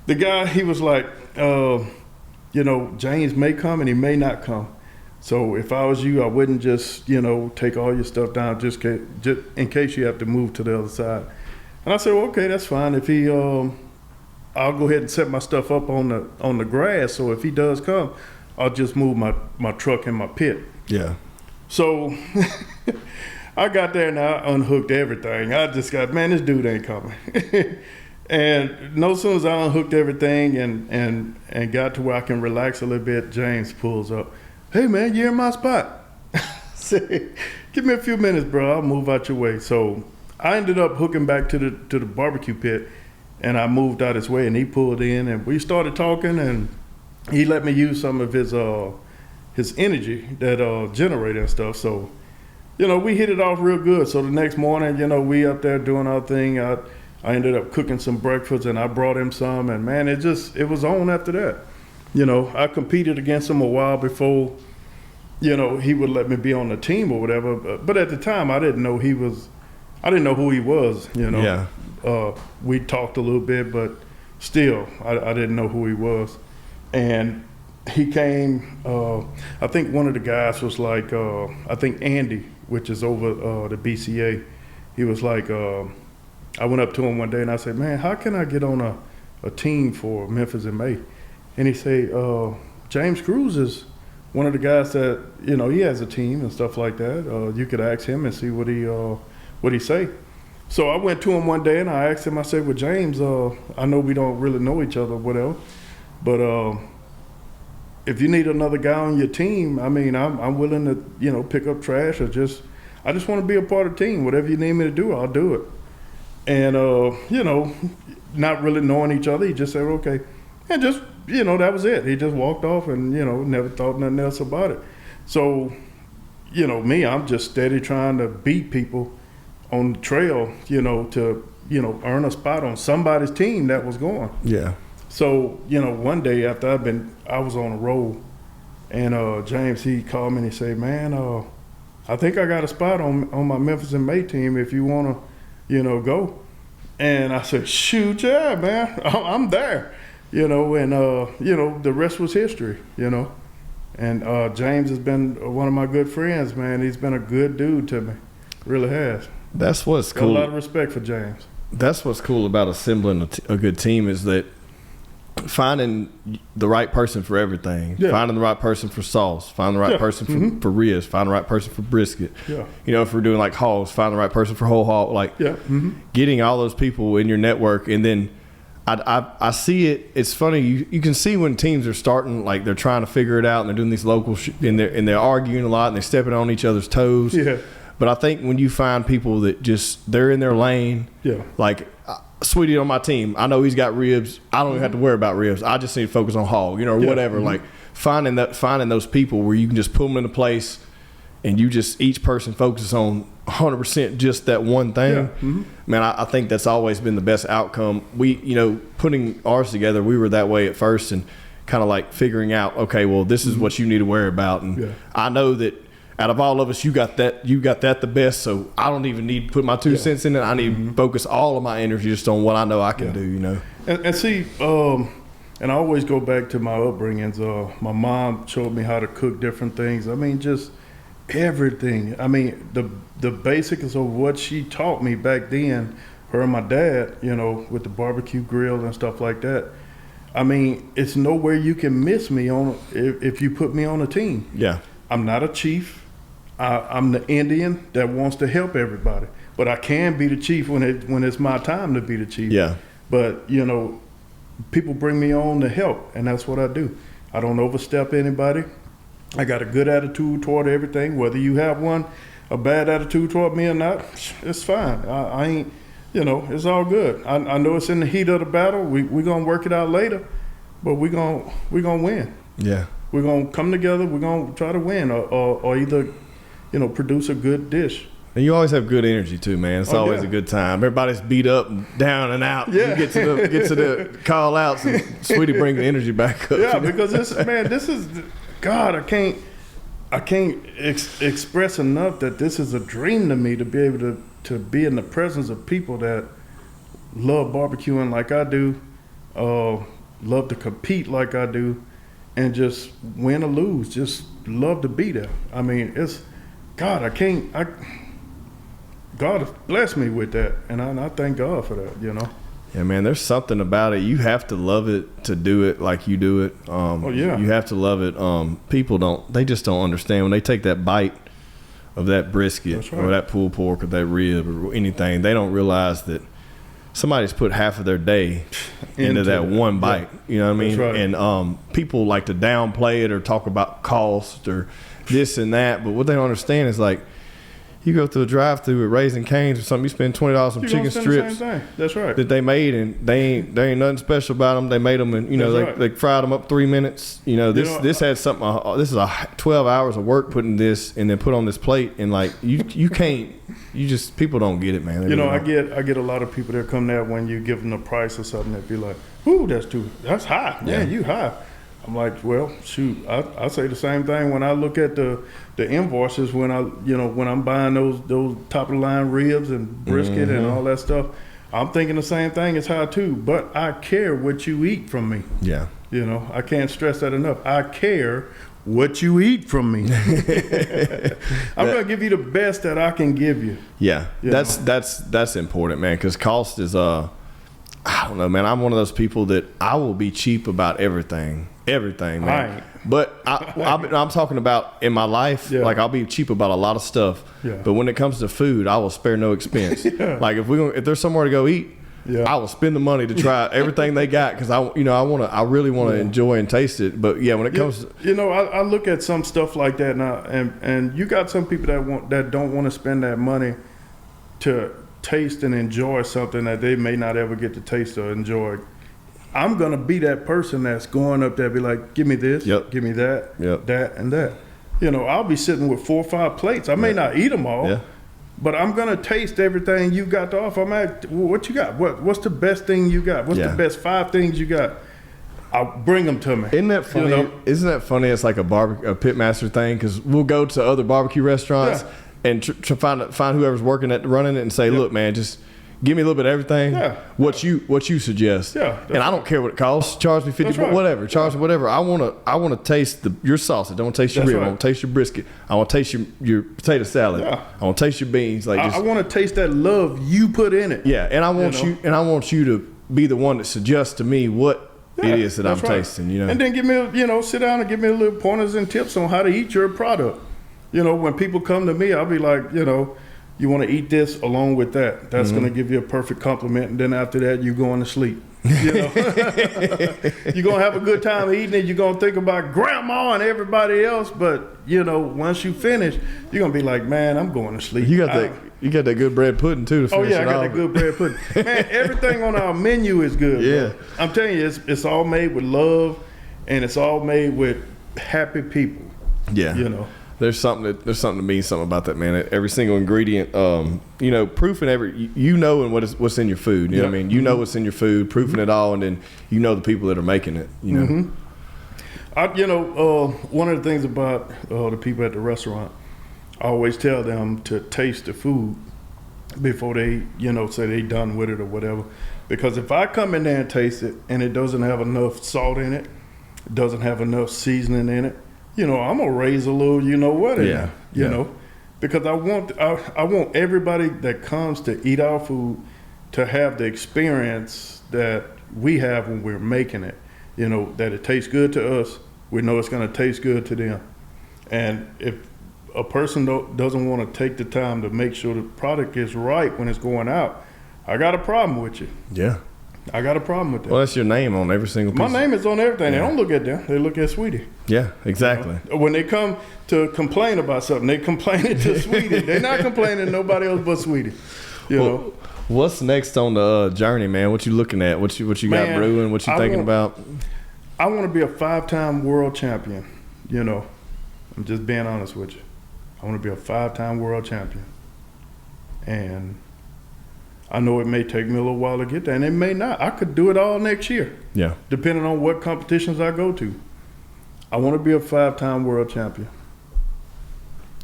the guy, he was like, James may come and he may not come. So if I was you, I wouldn't just, take all your stuff down just in case you have to move to the other side. And I said, well, okay, that's fine. If he, I'll go ahead and set my stuff up on the grass. So if he does come, I'll just move my truck in my pit. Yeah. So I got there and I unhooked everything. I just got, man, this dude ain't coming. And no sooner as I unhooked everything and got to where I can relax a little bit, James pulls up. Hey, man, you're in my spot. Say, give me a few minutes, bro. I'll move out your way. So I ended up hooking back to the barbecue pit, and I moved out his way, and he pulled in, and we started talking, and he let me use some of his energy, that generator and stuff. So, we hit it off real good. So the next morning, we up there doing our thing. I ended up cooking some breakfast, and I brought him some, and man, it was on after that. I competed against him a while before, he would let me be on the team or whatever. But at the time, I didn't know I didn't know who he was, Yeah. We talked a little bit, but still, I didn't know who he was. And he came, I think one of the guys was like, I think Andy, which is over the BCA. He was like, I went up to him one day and I said, man, how can I get on a team for Memphis in May? And he said, James Cruz is one of the guys that, he has a team and stuff like that. You could ask him and see what he say. So I went to him one day and I asked him, I said, well, James, I know we don't really know each other or whatever, but if you need another guy on your team, I mean, I'm willing to, pick up trash or I just want to be a part of the team. Whatever you need me to do, I'll do it. And, not really knowing each other, he just said, okay. And just, that was it. He just walked off and, never thought nothing else about it. So, me, I'm just steady trying to beat people on the trail, to, earn a spot on somebody's team that was going. Yeah. So, one day after I was on a roll, and James, he called me and he said, man, I think I got a spot on my Memphis in May team if you want to, go. And I said, shoot, yeah, man, I'm there. And, the rest was history, And James has been one of my good friends, man. He's been a good dude to me. Really has. That's what's cool. Got a lot of respect for James. That's what's cool about assembling a good team is that finding the right person for everything. Yeah. Finding the right person for sauce. Finding the right person for ribs. Finding the right person for brisket. Yeah. If we're doing like hogs, find the right person for whole hog. Like getting all those people in your network, and then I see it. It's funny. You can see when teams are starting, like they're trying to figure it out, and they're doing these local and they're arguing a lot, and they're stepping on each other's toes. Yeah. But I think when you find people that they're in their lane. Yeah. Like Sweetie on my team, I know he's got ribs. I don't even have to worry about ribs. I just need to focus on hog, or whatever. Like finding those people where you can just put them into place, and each person focuses on 100% just that one thing. Yeah. Man, I think that's always been the best outcome. We, putting ours together, we were that way at first, and kind of like figuring out, okay, well, this is what you need to worry about, and I know that. Out of all of us, you got that the best, so I don't even need to put my 2 cents in it. I need to focus all of my energy just on what I know I can do, And see, and I always go back to my upbringings. My mom showed me how to cook different things. I mean, just everything. I mean, the basics of what she taught me back then, her and my dad, with the barbecue grill and stuff like that. I mean, it's nowhere you can miss me on if you put me on a team. Yeah. I'm not a chief. I'm the Indian that wants to help everybody, but I can be the chief when it's my time to be the chief. Yeah. But people bring me on to help, and that's what I do. I don't overstep anybody. I got a good attitude toward everything. Whether you have a bad attitude toward me or not, it's fine. I ain't, it's all good. I know it's in the heat of the battle. We're going to work it out later, but we're gonna win. Yeah. We're going to come together. We're going to try to win or either, produce a good dish. And you always have good energy too, man. It's always a good time. Everybody's beat up, and down and out. Yeah. You get to the call outs, and Sweetie bring the energy back up. Yeah, because this is, God, I can't express enough that this is a dream to me, to be able to be in the presence of people that love barbecuing like I do, love to compete like I do, and just win or lose, just love to be there. I mean, it's, God, God has blessed me with that, and I thank God for that, Yeah, man, there's something about it. You have to love it to do it like you do it. You have to love it. People they just don't understand. When they take that bite of that brisket or that pulled pork or that rib or anything, they don't realize that somebody's put half of their day into that one bite. Yeah. You know what I mean? Right. And people like to downplay it or talk about cost or this and that, but what they don't understand is, like, you go through a drive-through at Raising Cane's or something, you spend $20 on chicken strips That's right. that they made, and they ain't nothing special about them. They made them, and they fried them up 3 minutes. This had something. This is 12 hours of work putting this and then put on this plate, and like you can't. People don't get it, man. I get a lot of people that come there when you give them a price or something, that be like, "Ooh, that's high, man. You high." I'm like, well, shoot, I say the same thing when I look at the invoices when I'm buying those top of the line ribs and brisket and all that stuff. I'm thinking the same thing. It's high too, but I care what you eat from me. Yeah. I can't stress that enough. I care what you eat from me. I'm gonna give you the best that I can give you. Yeah, that's important, man, because cost is I don't know, man. I'm one of those people that I will be cheap about everything, man. Right. But I'm talking about in my life, like, I'll be cheap about a lot of stuff. Yeah. But when it comes to food, I will spare no expense. Like, if there's somewhere to go eat, I will spend the money to try everything they got, because I really want to enjoy and taste it. But yeah, when it comes to, I look at some stuff like that now, and you got some people that don't want to spend that money to taste and enjoy something that they may not ever get to taste or enjoy. I'm gonna be that person that's going up there, be like, give me this, give me that, that and that. I'll be sitting with 4 or 5 plates. I may not eat them all, but I'm gonna taste everything you got to offer. I'm like, what you got? What's the best thing you got? What's the best 5 things you got? I'll bring them to me. Isn't that funny? Isn't that funny? It's like a pitmaster thing, because we'll go to other barbecue restaurants and find whoever's running it and say, look, man, just give me a little bit of everything. Yeah. What you suggest. Yeah. And I don't care what it costs. Charge me $50, whatever. Charge me whatever. I want to taste your sausage. I want to taste your rib. I want to taste your brisket. I want to taste your potato salad. Yeah. I want to taste your beans. Like, I want to taste that love you put in it. Yeah. And I want you to be the one that suggests to me what it is that I'm tasting. And then give me sit down and give me a little pointers and tips on how to eat your product. When people come to me, I'll be like, you want to eat this along with that. That's going to give you a perfect compliment. And then after that, you're going to sleep. You're going to have a good time eating it. You're going to think about grandma and everybody else. But, once you finish, you're going to be like, man, I'm going to sleep. You got that good bread pudding, too, to finish I got that good bread pudding. Man, everything on our menu is good. Yeah. Bro. I'm telling you, it's all made with love, and it's all made with happy people. Yeah. There's something to mean something about that, man. Every single ingredient, proofing and what's in your food. You know what I mean? You know what's in your food, proofing it all, and then the people that are making it. One of the things about the people at the restaurant, I always tell them to taste the food before they, say they done with it or whatever. Because if I come in there and taste it and it doesn't have enough salt in it, doesn't have enough seasoning in it, I'm gonna raise a little, in there, because I want everybody that comes to eat our food to have the experience that we have when we're making it. That it tastes good to us, we know it's gonna taste good to them. And if a person doesn't want to take the time to make sure the product is right when it's going out, I got a problem with you. Yeah. I got a problem with that. Well, that's your name on every single piece. My name is on everything. Yeah. They don't look at them. They look at Sweetie. Yeah, exactly. When they come to complain about something, they complaining to Sweetie. They're not complaining to nobody else but Sweetie. You know. What's next on the journey, man? What you looking at? What you got brewing? What you thinking about? I want to be a 5-time world champion. You know, I'm just being honest with you. I want to be a 5-time world champion. And I know it may take me a little while to get there, and it may not. I could do it all next year. Yeah. Depending on what competitions I go to. I want to be a 5-time world champion.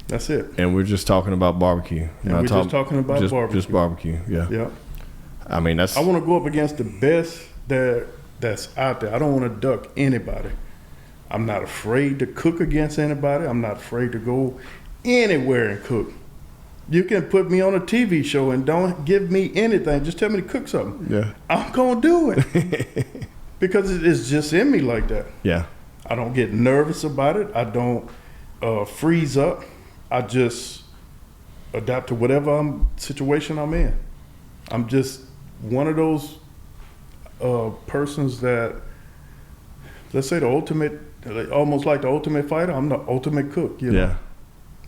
That's it. And we're just talking about barbecue. And we're just talking about barbecue. Just barbecue, yeah. Yeah. I mean, that's... I want to go up against the best that's out there. I don't want to duck anybody. I'm not afraid to cook against anybody. I'm not afraid to go anywhere and cook. You can put me on a TV show and don't give me anything. Just tell me to cook something. Yeah. I'm going to do it. Because it's just in me like that. Yeah. I don't get nervous about it. I don't freeze up. I just adapt to whatever situation I'm in. I'm just one of those persons that, let's say almost like the ultimate fighter. I'm the ultimate cook, you know? Yeah.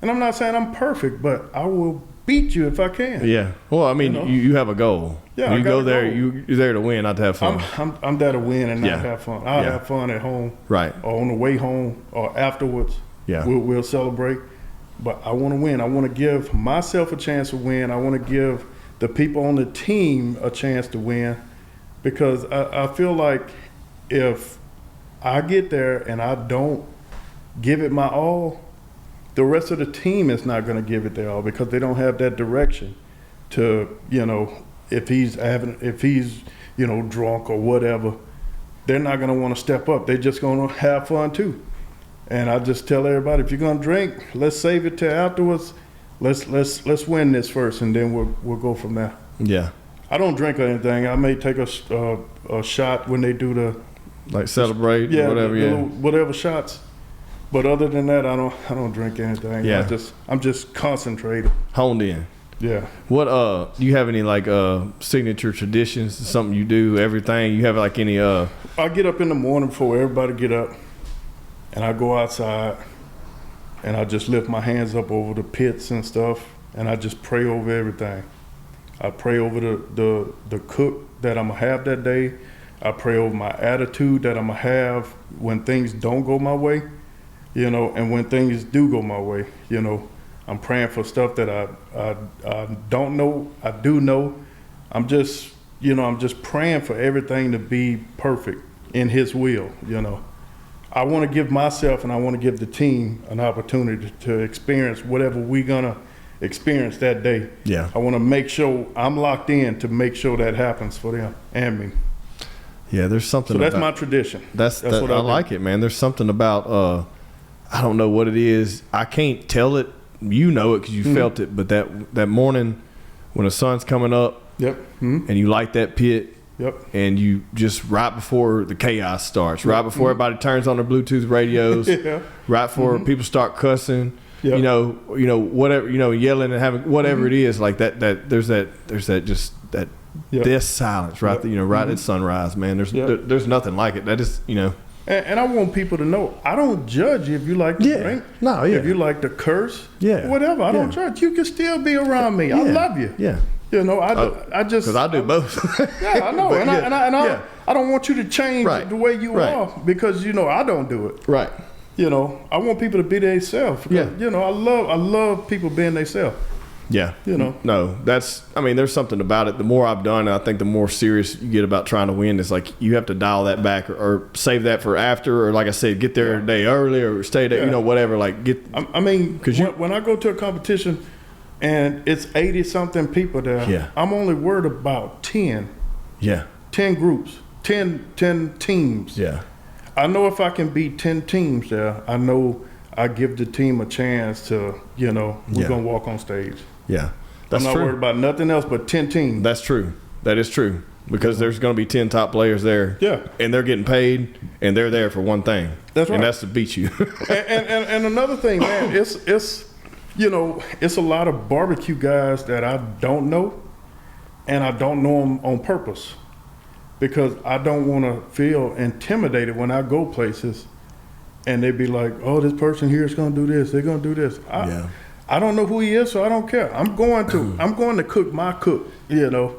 And I'm not saying I'm perfect, but I will beat you if I can. Yeah. Well, I mean, you have a goal. Yeah. You go there, you're there to win, not to have fun. I'm there to win and not have fun. I'll have fun at home. Right. Or on the way home or afterwards. Yeah. We'll celebrate. But I want to win. I want to give myself a chance to win. I want to give the people on the team a chance to win. Because I feel like if I get there and I don't give it my all, the rest of the team is not going to give it their all because they don't have that direction to, if he's drunk or whatever, they're not going to want to step up. They're just going to have fun too. And I just tell everybody, if you're going to drink, let's save it till afterwards. Let's win this first, and then we'll go from there. Yeah. I don't drink or anything. I may take a shot when they do the celebrate, whatever, whatever shots. But other than that, I don't drink anything. Yeah. I'm just concentrated. Honed in. Yeah. What do you have any signature traditions? Something you do everything? You have any I get up in the morning before everybody get up, and I go outside, and I just lift my hands up over the pits and stuff, and I just pray over everything. I pray over the cook that I'm gonna have that day. I pray over my attitude that I'm gonna have when things don't go my way. And when things do go my way, I'm praying for stuff that I don't know, I do know. I'm just praying for everything to be perfect in His will, I want to give myself and I want to give the team an opportunity to experience whatever we're gonna experience that day. Yeah. I want to make sure I'm locked in to make sure that happens for them and me. Yeah, there's something. So that's my tradition. That's what I like it, man. There's something about I don't know what it is. I can't tell it. You know it because you felt it. But that morning when the sun's coming up, yep, and you light that pit, yep, and you just right before the chaos starts, right before everybody turns on their Bluetooth radios, yeah, right before people start cussing, yep, whatever, yelling and having whatever it is like that. There's just that death silence right there, right at sunrise, man. There's nothing like it. That is, And I want people to know, I don't judge you if you like to drink. No, yeah. If you like to curse, whatever. I don't judge. You can still be around me. I love you. Yeah. I just. Because I do both. Yeah, I know. I don't want you to change the way you are because, I don't do it. Right. I want people to be themselves. Yeah. I love people being themselves. Yeah. No, there's something about it. The more I've done, I think the more serious you get about trying to win. It's like you have to dial that back or save that for after, or like I said, get there a day early or stay there, whatever. Because when I go to a competition and it's 80 something people there, I'm only worried about 10. Yeah. 10 groups, 10 teams. Yeah. I know if I can beat 10 teams there, I know I give the team a chance to, we're going to walk on stage. Yeah. I'm not worried about nothing else but 10 teams. That's true. That is true. Because there's going to be 10 top players there. Yeah. And they're getting paid, and they're there for one thing. That's right. And that's to beat you. and another thing, man, it's a lot of barbecue guys that I don't know, and I don't know them on purpose. because I don't want to feel intimidated when I go places and they be like, oh, this person here is going to do this. They're going to do this. I don't know who he is, so I don't care. I'm going to cook my cook, you know.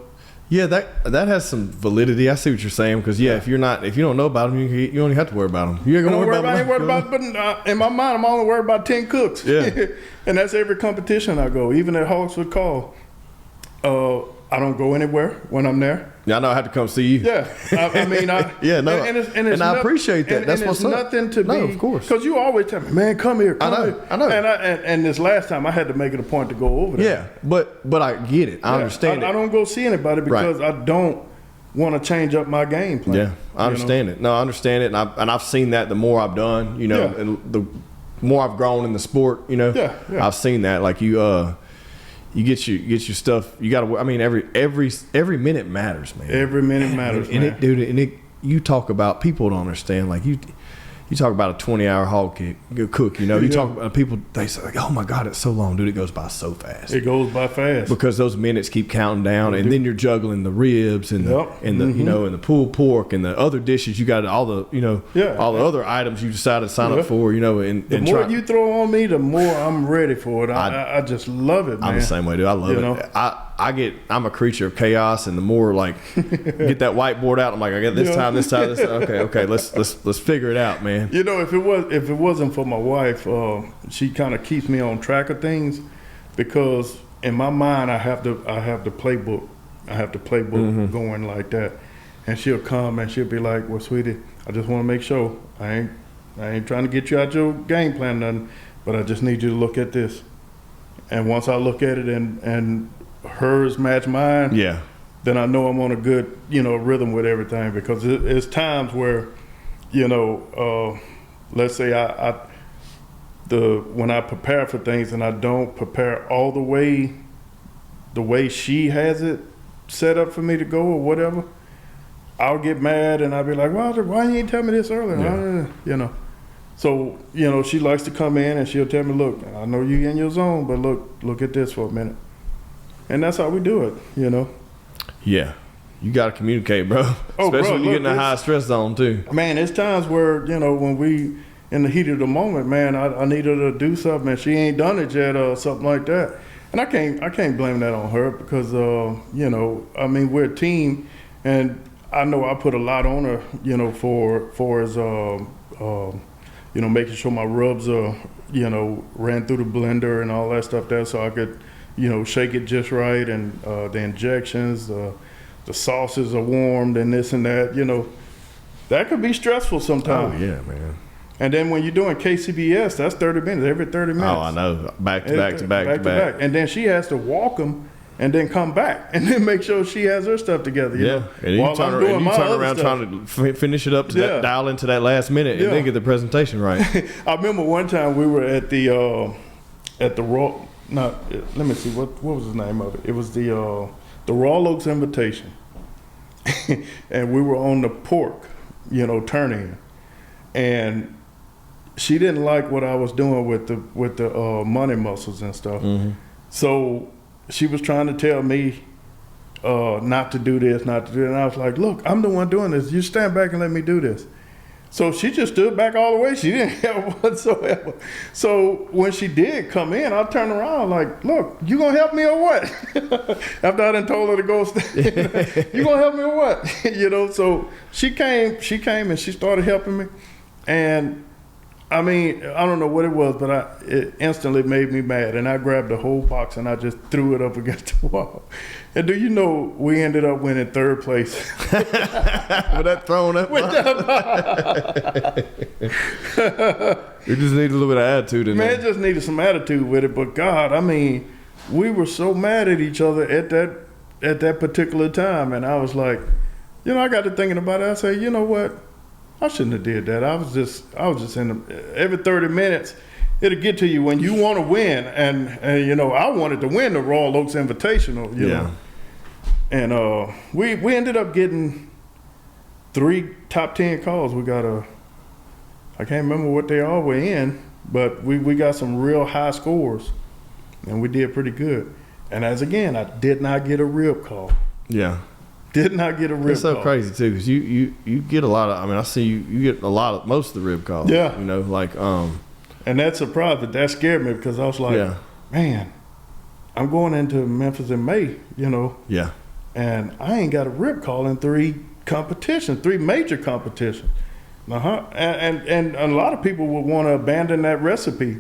Yeah, that has some validity. I see what you're saying, because if you don't know about them, you don't even have to worry about them. You ain't gonna worry about them. But in my mind, I'm only worried about 10 cooks. Yeah, and that's every competition I go. Even at Hawkswood Call, I don't go anywhere when I'm there. Yeah, I know I have to come see you. Yeah, I mean, and I appreciate that. That's what's up. Nothing to no, be, of course, because you always tell me, man, come here. I know. And this last time, I had to make it a point to go over there. Yeah, but I get it. I understand it. I don't go see anybody because I don't want to change up my game plan. Yeah, I understand it. No, I understand it, and I've seen that the more I've done, you know, and the more I've grown in the sport, you know. Yeah. I've seen that. Like you get your stuff. You got to. I mean, every minute matters, man. Every minute matters, man. You talk about, people don't understand. Like you talk about a 20-hour hog cook. You know, you talk about people. They say, like, "Oh my God, it's so long, dude. It goes by so fast." It goes by fast because those minutes keep counting down, and then you're juggling the ribs and the you know, and the pulled pork and the other dishes. You got all the all the other items you decided to sign up for. You know, and the more you throw on me, the more I'm ready for it. I just love it, man. I'm the same way, dude. I love it. I'm a creature of chaos, and the more like get that whiteboard out, I'm like, I got this time. Okay, let's figure it out, man. You know, if it wasn't for my wife, she kind of keeps me on track of things, because in my mind I have the playbook. I have the playbook going like that, and she'll come and she'll be like, "Well, sweetie, I just want to make sure I ain't trying to get you out your game plan, nothing, but I just need you to look at this." And once I look at it and hers match mine, then I know I'm on a good, rhythm with everything, because it's times where, let's say when I prepare for things and I don't prepare all the way she has it set up for me to go or whatever, I'll get mad and I'll be like, well, why you ain't tell me this earlier? So, she likes to come in and she'll tell me, look, I know you in your zone, but look at this for a minute. And that's how we do it, Yeah. You got to communicate, bro. Especially when you get in a high stress zone, too. Man, it's times where, when we in the heat of the moment, man, I need her to do something and she ain't done it yet or something like that. And I can't blame that on her, because, we're a team, and I know I put a lot on her, for as, making sure my rubs are, ran through the blender and all that stuff there, so I could, shake it just right, and the injections, the sauces are warmed and this and that, that could be stressful sometimes. Oh, yeah, man. And then when you're doing KCBS, that's 30 minutes, every 30 minutes. Oh, I know. Back to back. And then she has to walk them and then come back and then make sure she has her stuff together. You know? And you turn around trying to finish it up to that, dial into that last minute, and then get the presentation right. I remember one time we were at the Raw. Let me see, what was the name of it? It was the Raw Oaks Invitation, and we were on the pork, turn-in, and she didn't like what I was doing with the money muscles and stuff. So she was trying to tell me not to do this, not to do that. And I was like, look, I'm the one doing this. You stand back and let me do this. So she just stood back all the way. She didn't help whatsoever. So when she did come in, I turned around like, look, you gonna help me or what? After I done told her to go, you gonna help me or what? So she came and she started helping me. And I mean, I don't know what it was, but it instantly made me mad. And I grabbed the whole box and I just threw it up against the wall. And do you know, we ended up winning third place. With that thrown up? You just need a little bit of attitude in there. Man, it just needed some attitude with it. But God, I mean, we were so mad at each other at that particular time. And I was like, I got to thinking about it. I said, you know what? I shouldn't have did that. I was just in every 30 minutes. It'll get to you when you want to win, and I wanted to win the Royal Oaks Invitational, you know. And we ended up getting 3 top 10 calls. We got I can't remember what they all were in, but we got some real high scores, and we did pretty good. And I did not get a rib call. Yeah. Did not get a rib It's so call. crazy too, because you get a lot of. I mean, I see you get a lot of most of the rib calls. Yeah. You know, like And that surprised, but that scared me because I was like, yeah, man, I'm going into Memphis in May, you know, yeah, and I ain't got a rib call in 3 major competitions. And a lot of people would want to abandon that recipe,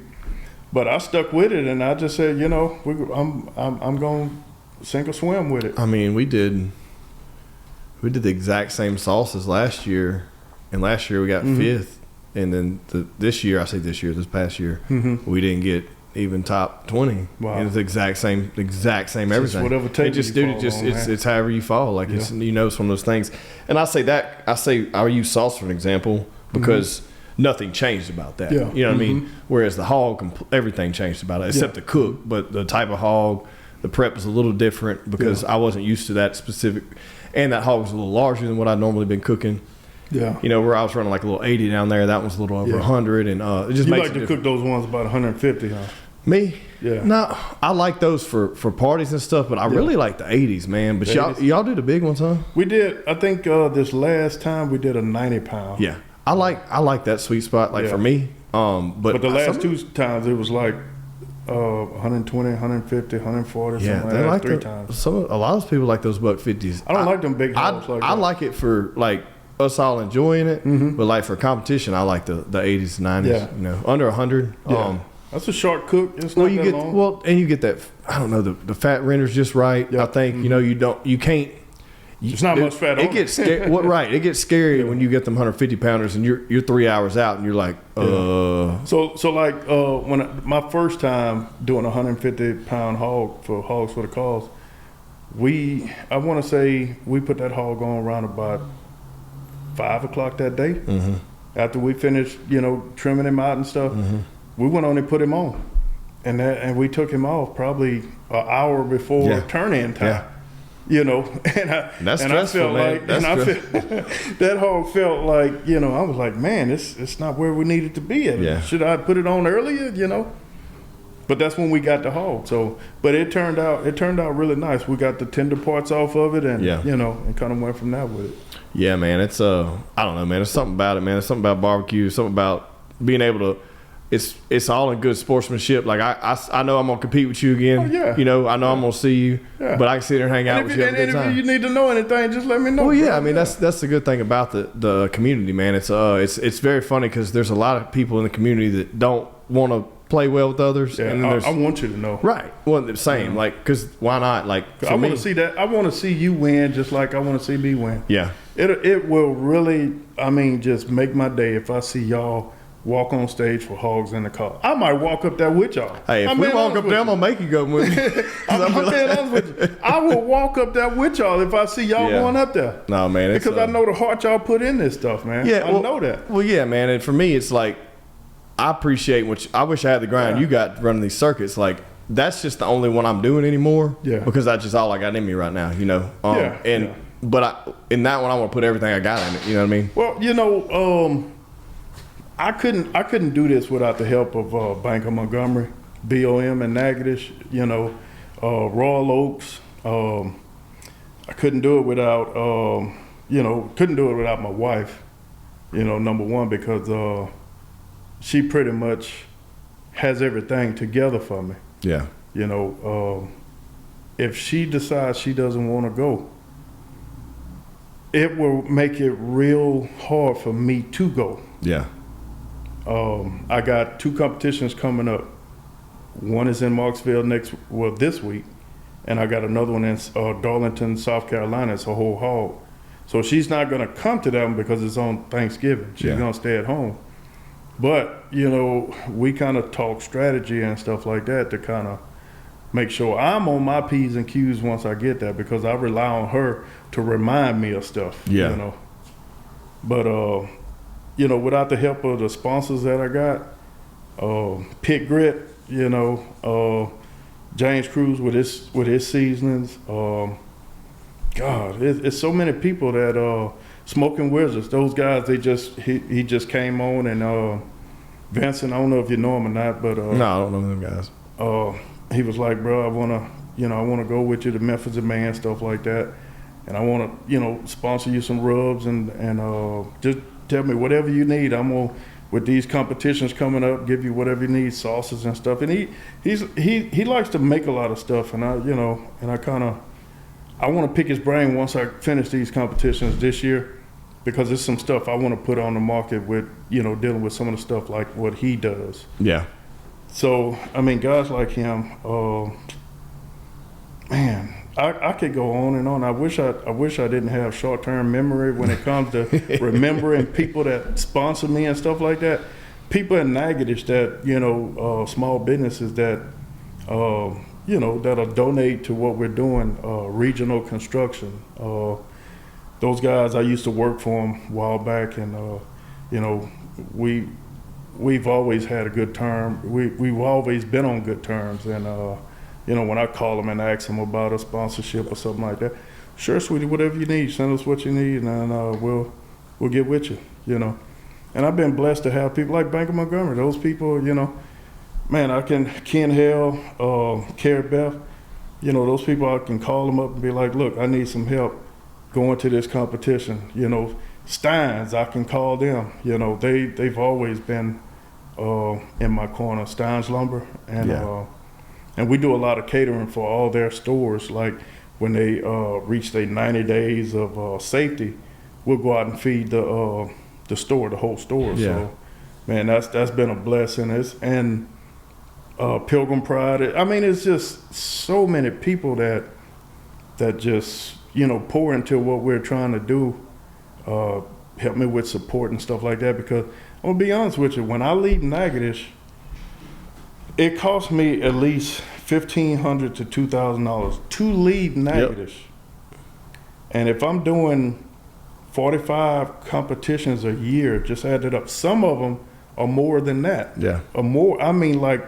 but I stuck with it, and I just said, you know, I'm going to sink or swim with it. I mean, we did the exact same sauces last year, and last year we got 5th, and then this past year, we didn't get even top 20. Wow. And it's the exact same everything. Just whatever table it's however you fall. Like it's, you know, it's one of those things. And I use sauce for an example because nothing changed about that. Yeah. You know what I mean? Whereas the hog, everything changed about it except the cook, but the type of hog, the prep was a little different because I wasn't used to that specific, and that hog was a little larger than what I'd normally been cooking. Yeah. You know, where I was running like a little 80 down there, that was a little over 100, and it just You makes like it to cook those ones about 150, huh? Me? Yeah. No, I like those for parties and stuff, but I really like the 80s, man. But y'all do the big ones, huh? We did. I think this last time we did a 90-pound. Yeah. I like that sweet spot, like for me. But the last 2 times it was like 120, 150, 140, something they like that, like 3 times. A lot of people like those $150s. I don't like them big hogs like that. I like it for like us all enjoying it, but like for competition, I like the 80s, 90s. Yeah. You know, under 100. Yeah. That's a short cook. It's not that long. And you get that. I don't know, the fat render's just right. Yeah. I think you know you can't. There's not much fat on it. It gets right. It gets scary when you get them 150 pounders and you're 3 hours out and you're like, So like my first time doing a 150-pound hog for Hogs for the Cause, I want to say we put that hog on around about 5 o'clock that day. After we finished, you know, trimming him out and stuff, we went on and put him on, and we took him off probably an hour before turn-in time. Yeah. You know, and I felt like, that hog felt like, you know, I was like, man, it's not where we needed to be at. Yeah. Should I put it on earlier? You know, but that's when we got the hog. So, but it turned out really nice. We got the tender parts off of it, and you know, and kind of went from that with it. Yeah, man, it's I don't know, man. There's something about it, man. There's something about barbecue. Something about being able to. It's all in good sportsmanship. Like I know I'm gonna compete with you again. Oh, yeah. You know, I know I'm gonna see you, but I can sit there and hang out with you. And if you need to know anything, just let me know. Well, yeah, I mean that's the good thing about the community, man. It's very funny because there's a lot of people in the community that don't want to play well with others. Yeah, and then I want you to know. Right. Well, the same. Like, because why not? Like, I want to see that. I want to see you win just like I want to see me win. Yeah. It will really, I mean, just make my day if I see y'all walk on stage for Hogs in the Car. I might walk up there with y'all. Hey, if we walk up there, I'm going to make you go with me. I'm being honest with you. I will walk up there with y'all if I see y'all going up there. No, man. Because I know the heart y'all put in this stuff, man. Yeah, I know that. Well, yeah, man. And for me, it's like, I appreciate I wish I had the grind you got running these circuits. Like, that's just the only one I'm doing anymore. Yeah. Because that's just all I got in me right now, you know. But in that one, I want to put everything I got in it. You know what I mean? Well, you know, I couldn't do this without the help of Bank of Montgomery, BOM and Natchitoches, you know, Royal Oaks. I couldn't do it without, my wife, you know, number one, because she pretty much has everything together for me. Yeah. You know, if she decides she doesn't want to go, it will make it real hard for me to go. Yeah. I got 2 competitions coming up. One is in Marksville this week, and I got another one in Darlington, South Carolina. It's a whole hog. So she's not going to come to that one because it's on Thanksgiving. She's going to stay at home. But, you know, we kind of talk strategy and stuff like that to kind of make sure I'm on my P's and Q's once I get there, because I rely on her to remind me of stuff. Yeah. You know. But, you know, without the help of the sponsors that I got, Pit Grit, you know, James Cruz with his seasonings, God, it's so many people that Smoking Wizards, those guys, he just came on, and Vincent, I don't know if you know him or not, but no, I don't know them guys. He was like, bro, I wanna go with you to Memphis and Man, stuff like that. and I want to, sponsor you some rubs and just tell me whatever you need. I'm gonna, with these competitions coming up, give you whatever you need, sauces and stuff. And he likes to make a lot of stuff, and I want to pick his brain once I finish these competitions this year, because there's some stuff I want to put on the market with, dealing with some of the stuff like what he does. Yeah. So, I mean, guys like him, man, I could go on and on. I wish I didn't have short-term memory when it comes to remembering people that sponsor me and stuff like that. People in Natchitoches that, small businesses that, that'll donate to what we're doing, regional construction. Those guys, I used to work for them a while back, and, we've always had a good term. We've always been on good terms, and, when I call them and ask them about a sponsorship or something like that, sure, sweetie, whatever you need, send us what you need, and we'll get with you, And I've been blessed to have people like Bank of Montgomery. Those people, man, Ken Hale, Carrie Beth, those people, I can call them up and be like, look, I need some help going to this competition. Steins, I can call them. They've always been in my corner. Steins Lumber, and we do a lot of catering for all their stores. Like when they reach their 90 days of safety, we'll go out and feed the store, the whole store. Yeah. So, man, that's been a blessing. And Pilgrim Pride. I mean, it's just so many people that just pour into what we're trying to do. Help me with support and stuff like that. Because I'm gonna be honest with you, when I leave Natchitoches, it cost me at least $1,500 to $2,000 to leave Natchitoches. Yep. And if I'm doing 45 competitions a year, just add it up. Some of them are more than that. Yeah. Or more, I mean, like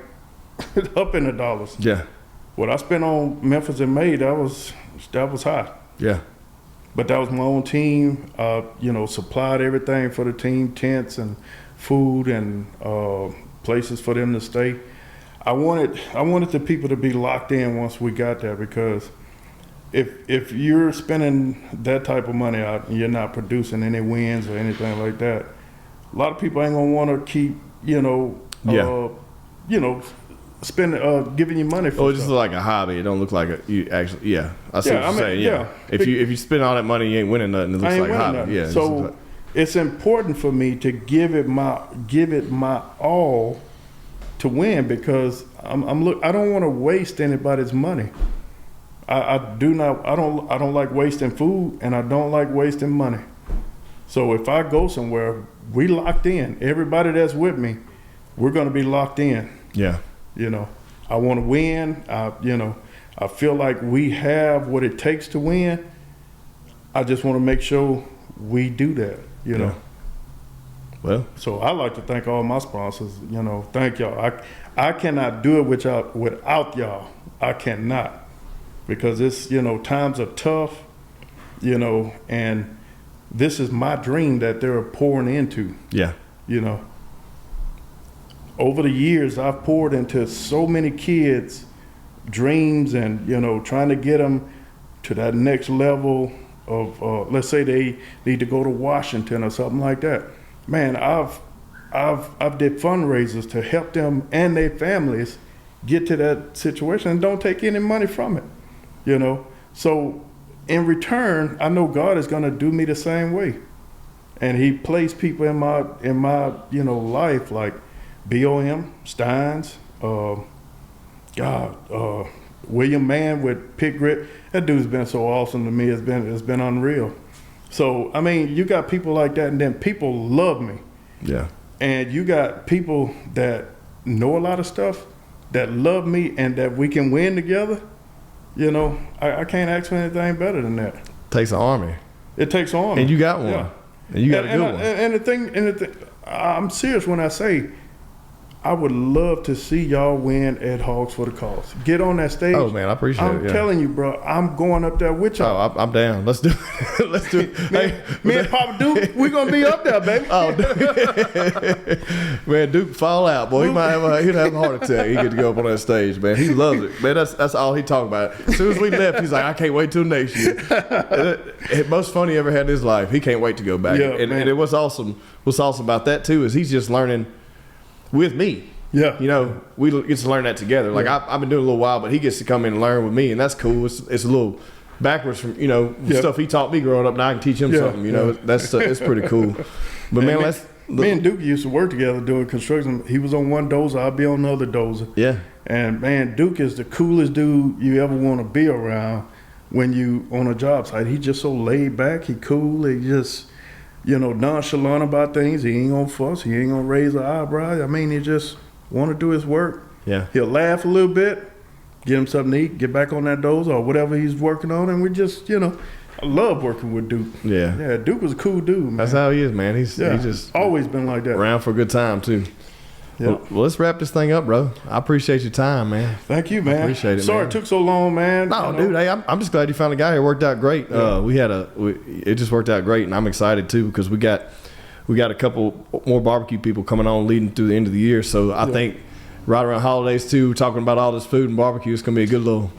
up in the dollars. Yeah. What I spent on Memphis in May, that was high. Yeah. But that was my own team. Supplied everything for the team, tents and food and places for them to stay. I wanted the people to be locked in once we got there, because if you're spending that type of money out and you're not producing any wins or anything like that, a lot of people ain't gonna want to keep spending giving you money for. Oh, it's just like a hobby. It don't look like you actually. Yeah, I see what you're saying. Yeah. If you spend all that money, you ain't winning nothing. It looks like a hobby. Nothing. Yeah. So it's important for me to give it my all to win, because I don't want to waste anybody's money. I don't like wasting food, and I don't like wasting money. So if I go somewhere, we locked in. Everybody that's with me, we're going to be locked in. Yeah. I want to win. I feel like we have what it takes to win. I just want to make sure we do that, Yeah. Well, so I like to thank all my sponsors. Thank y'all. I cannot do it without y'all. I cannot, because it's times are tough. And this is my dream that they're pouring into. Yeah. Over the years, I've poured into so many kids' dreams, and trying to get them to that next level of let's say they need to go to Washington or something like that. Man, I've did fundraisers to help them and their families get to that situation and don't take any money from it. So in return, I know God is going to do me the same way, and He placed people in my life like BOM, Steins, William Mann with Pit Grit. That dude's been so awesome to me. It's been unreal. So, I mean, you got people like that, and then people love me. Yeah. And you got people that know a lot of stuff, that love me, and that we can win together. I can't ask for anything better than that. Takes an army. It takes an army. And you got one. Yeah. And you got a good one. And the thing, I'm serious when I say I would love to see y'all win at Hogs for the Cause. Get on that stage. Oh man, I appreciate it. I'm telling you, bro. I'm going up there with y'all. Oh, I'm down. Let's do it. Let's do it. Me and Papa Duke, we gonna be up there, baby. Oh, man, Duke fall out, boy. He'd have a heart attack. He get to go up on that stage, man. He loves it, man. That's all he talk about. As soon as we left, he's like, I can't wait till next year. Most fun he ever had in his life. He can't wait to go back. Yeah, and it was awesome. What's awesome about that too is he's just learning with me. Yeah. You know, we get to learn that together. Like I've been doing it a little while, but he gets to come in and learn with me, and that's cool. It's a little backwards from stuff he taught me growing up. Now I can teach him something. You know, that's it's pretty cool. But man, me and Duke used to work together doing construction. He was on one dozer, I'd be on the other dozer. Yeah. And man, Duke is the coolest dude you ever want to be around when you on a job site. He's just so laid back. He cool. He just nonchalant about things. He ain't gonna fuss. He ain't gonna raise an eyebrow. I mean, he just want to do his work. Yeah. He'll laugh a little bit, get him something to eat, get back on that dozer or whatever he's working on, and we just, I love working with Duke. Yeah. Yeah, Duke was a cool dude, man. That's how he is, man. He's just always been like that. Around for a good time too. Yeah. Well, let's wrap this thing up, bro. I appreciate your time, man. Thank you, man. I appreciate it. Sorry man. It took so long, man. No, dude. Hey, I'm just glad you finally got here. It worked out great. Yeah. It just worked out great, and I'm excited too because we got a couple more barbecue people coming on leading through the end of the year. So I think right around holidays too, talking about all this food and barbecue, it's gonna be a good little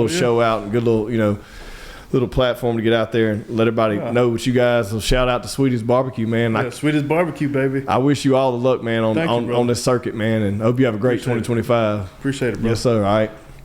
show out and good little little platform to get out there and let everybody know what you guys. So shout out to Sweetie's Barbecue, man. Yeah, Sweetie's Barbecue, baby. I wish you all the luck, man, on this circuit, man, and I hope you have a great 2025. Appreciate it, bro. Yes, sir. All right.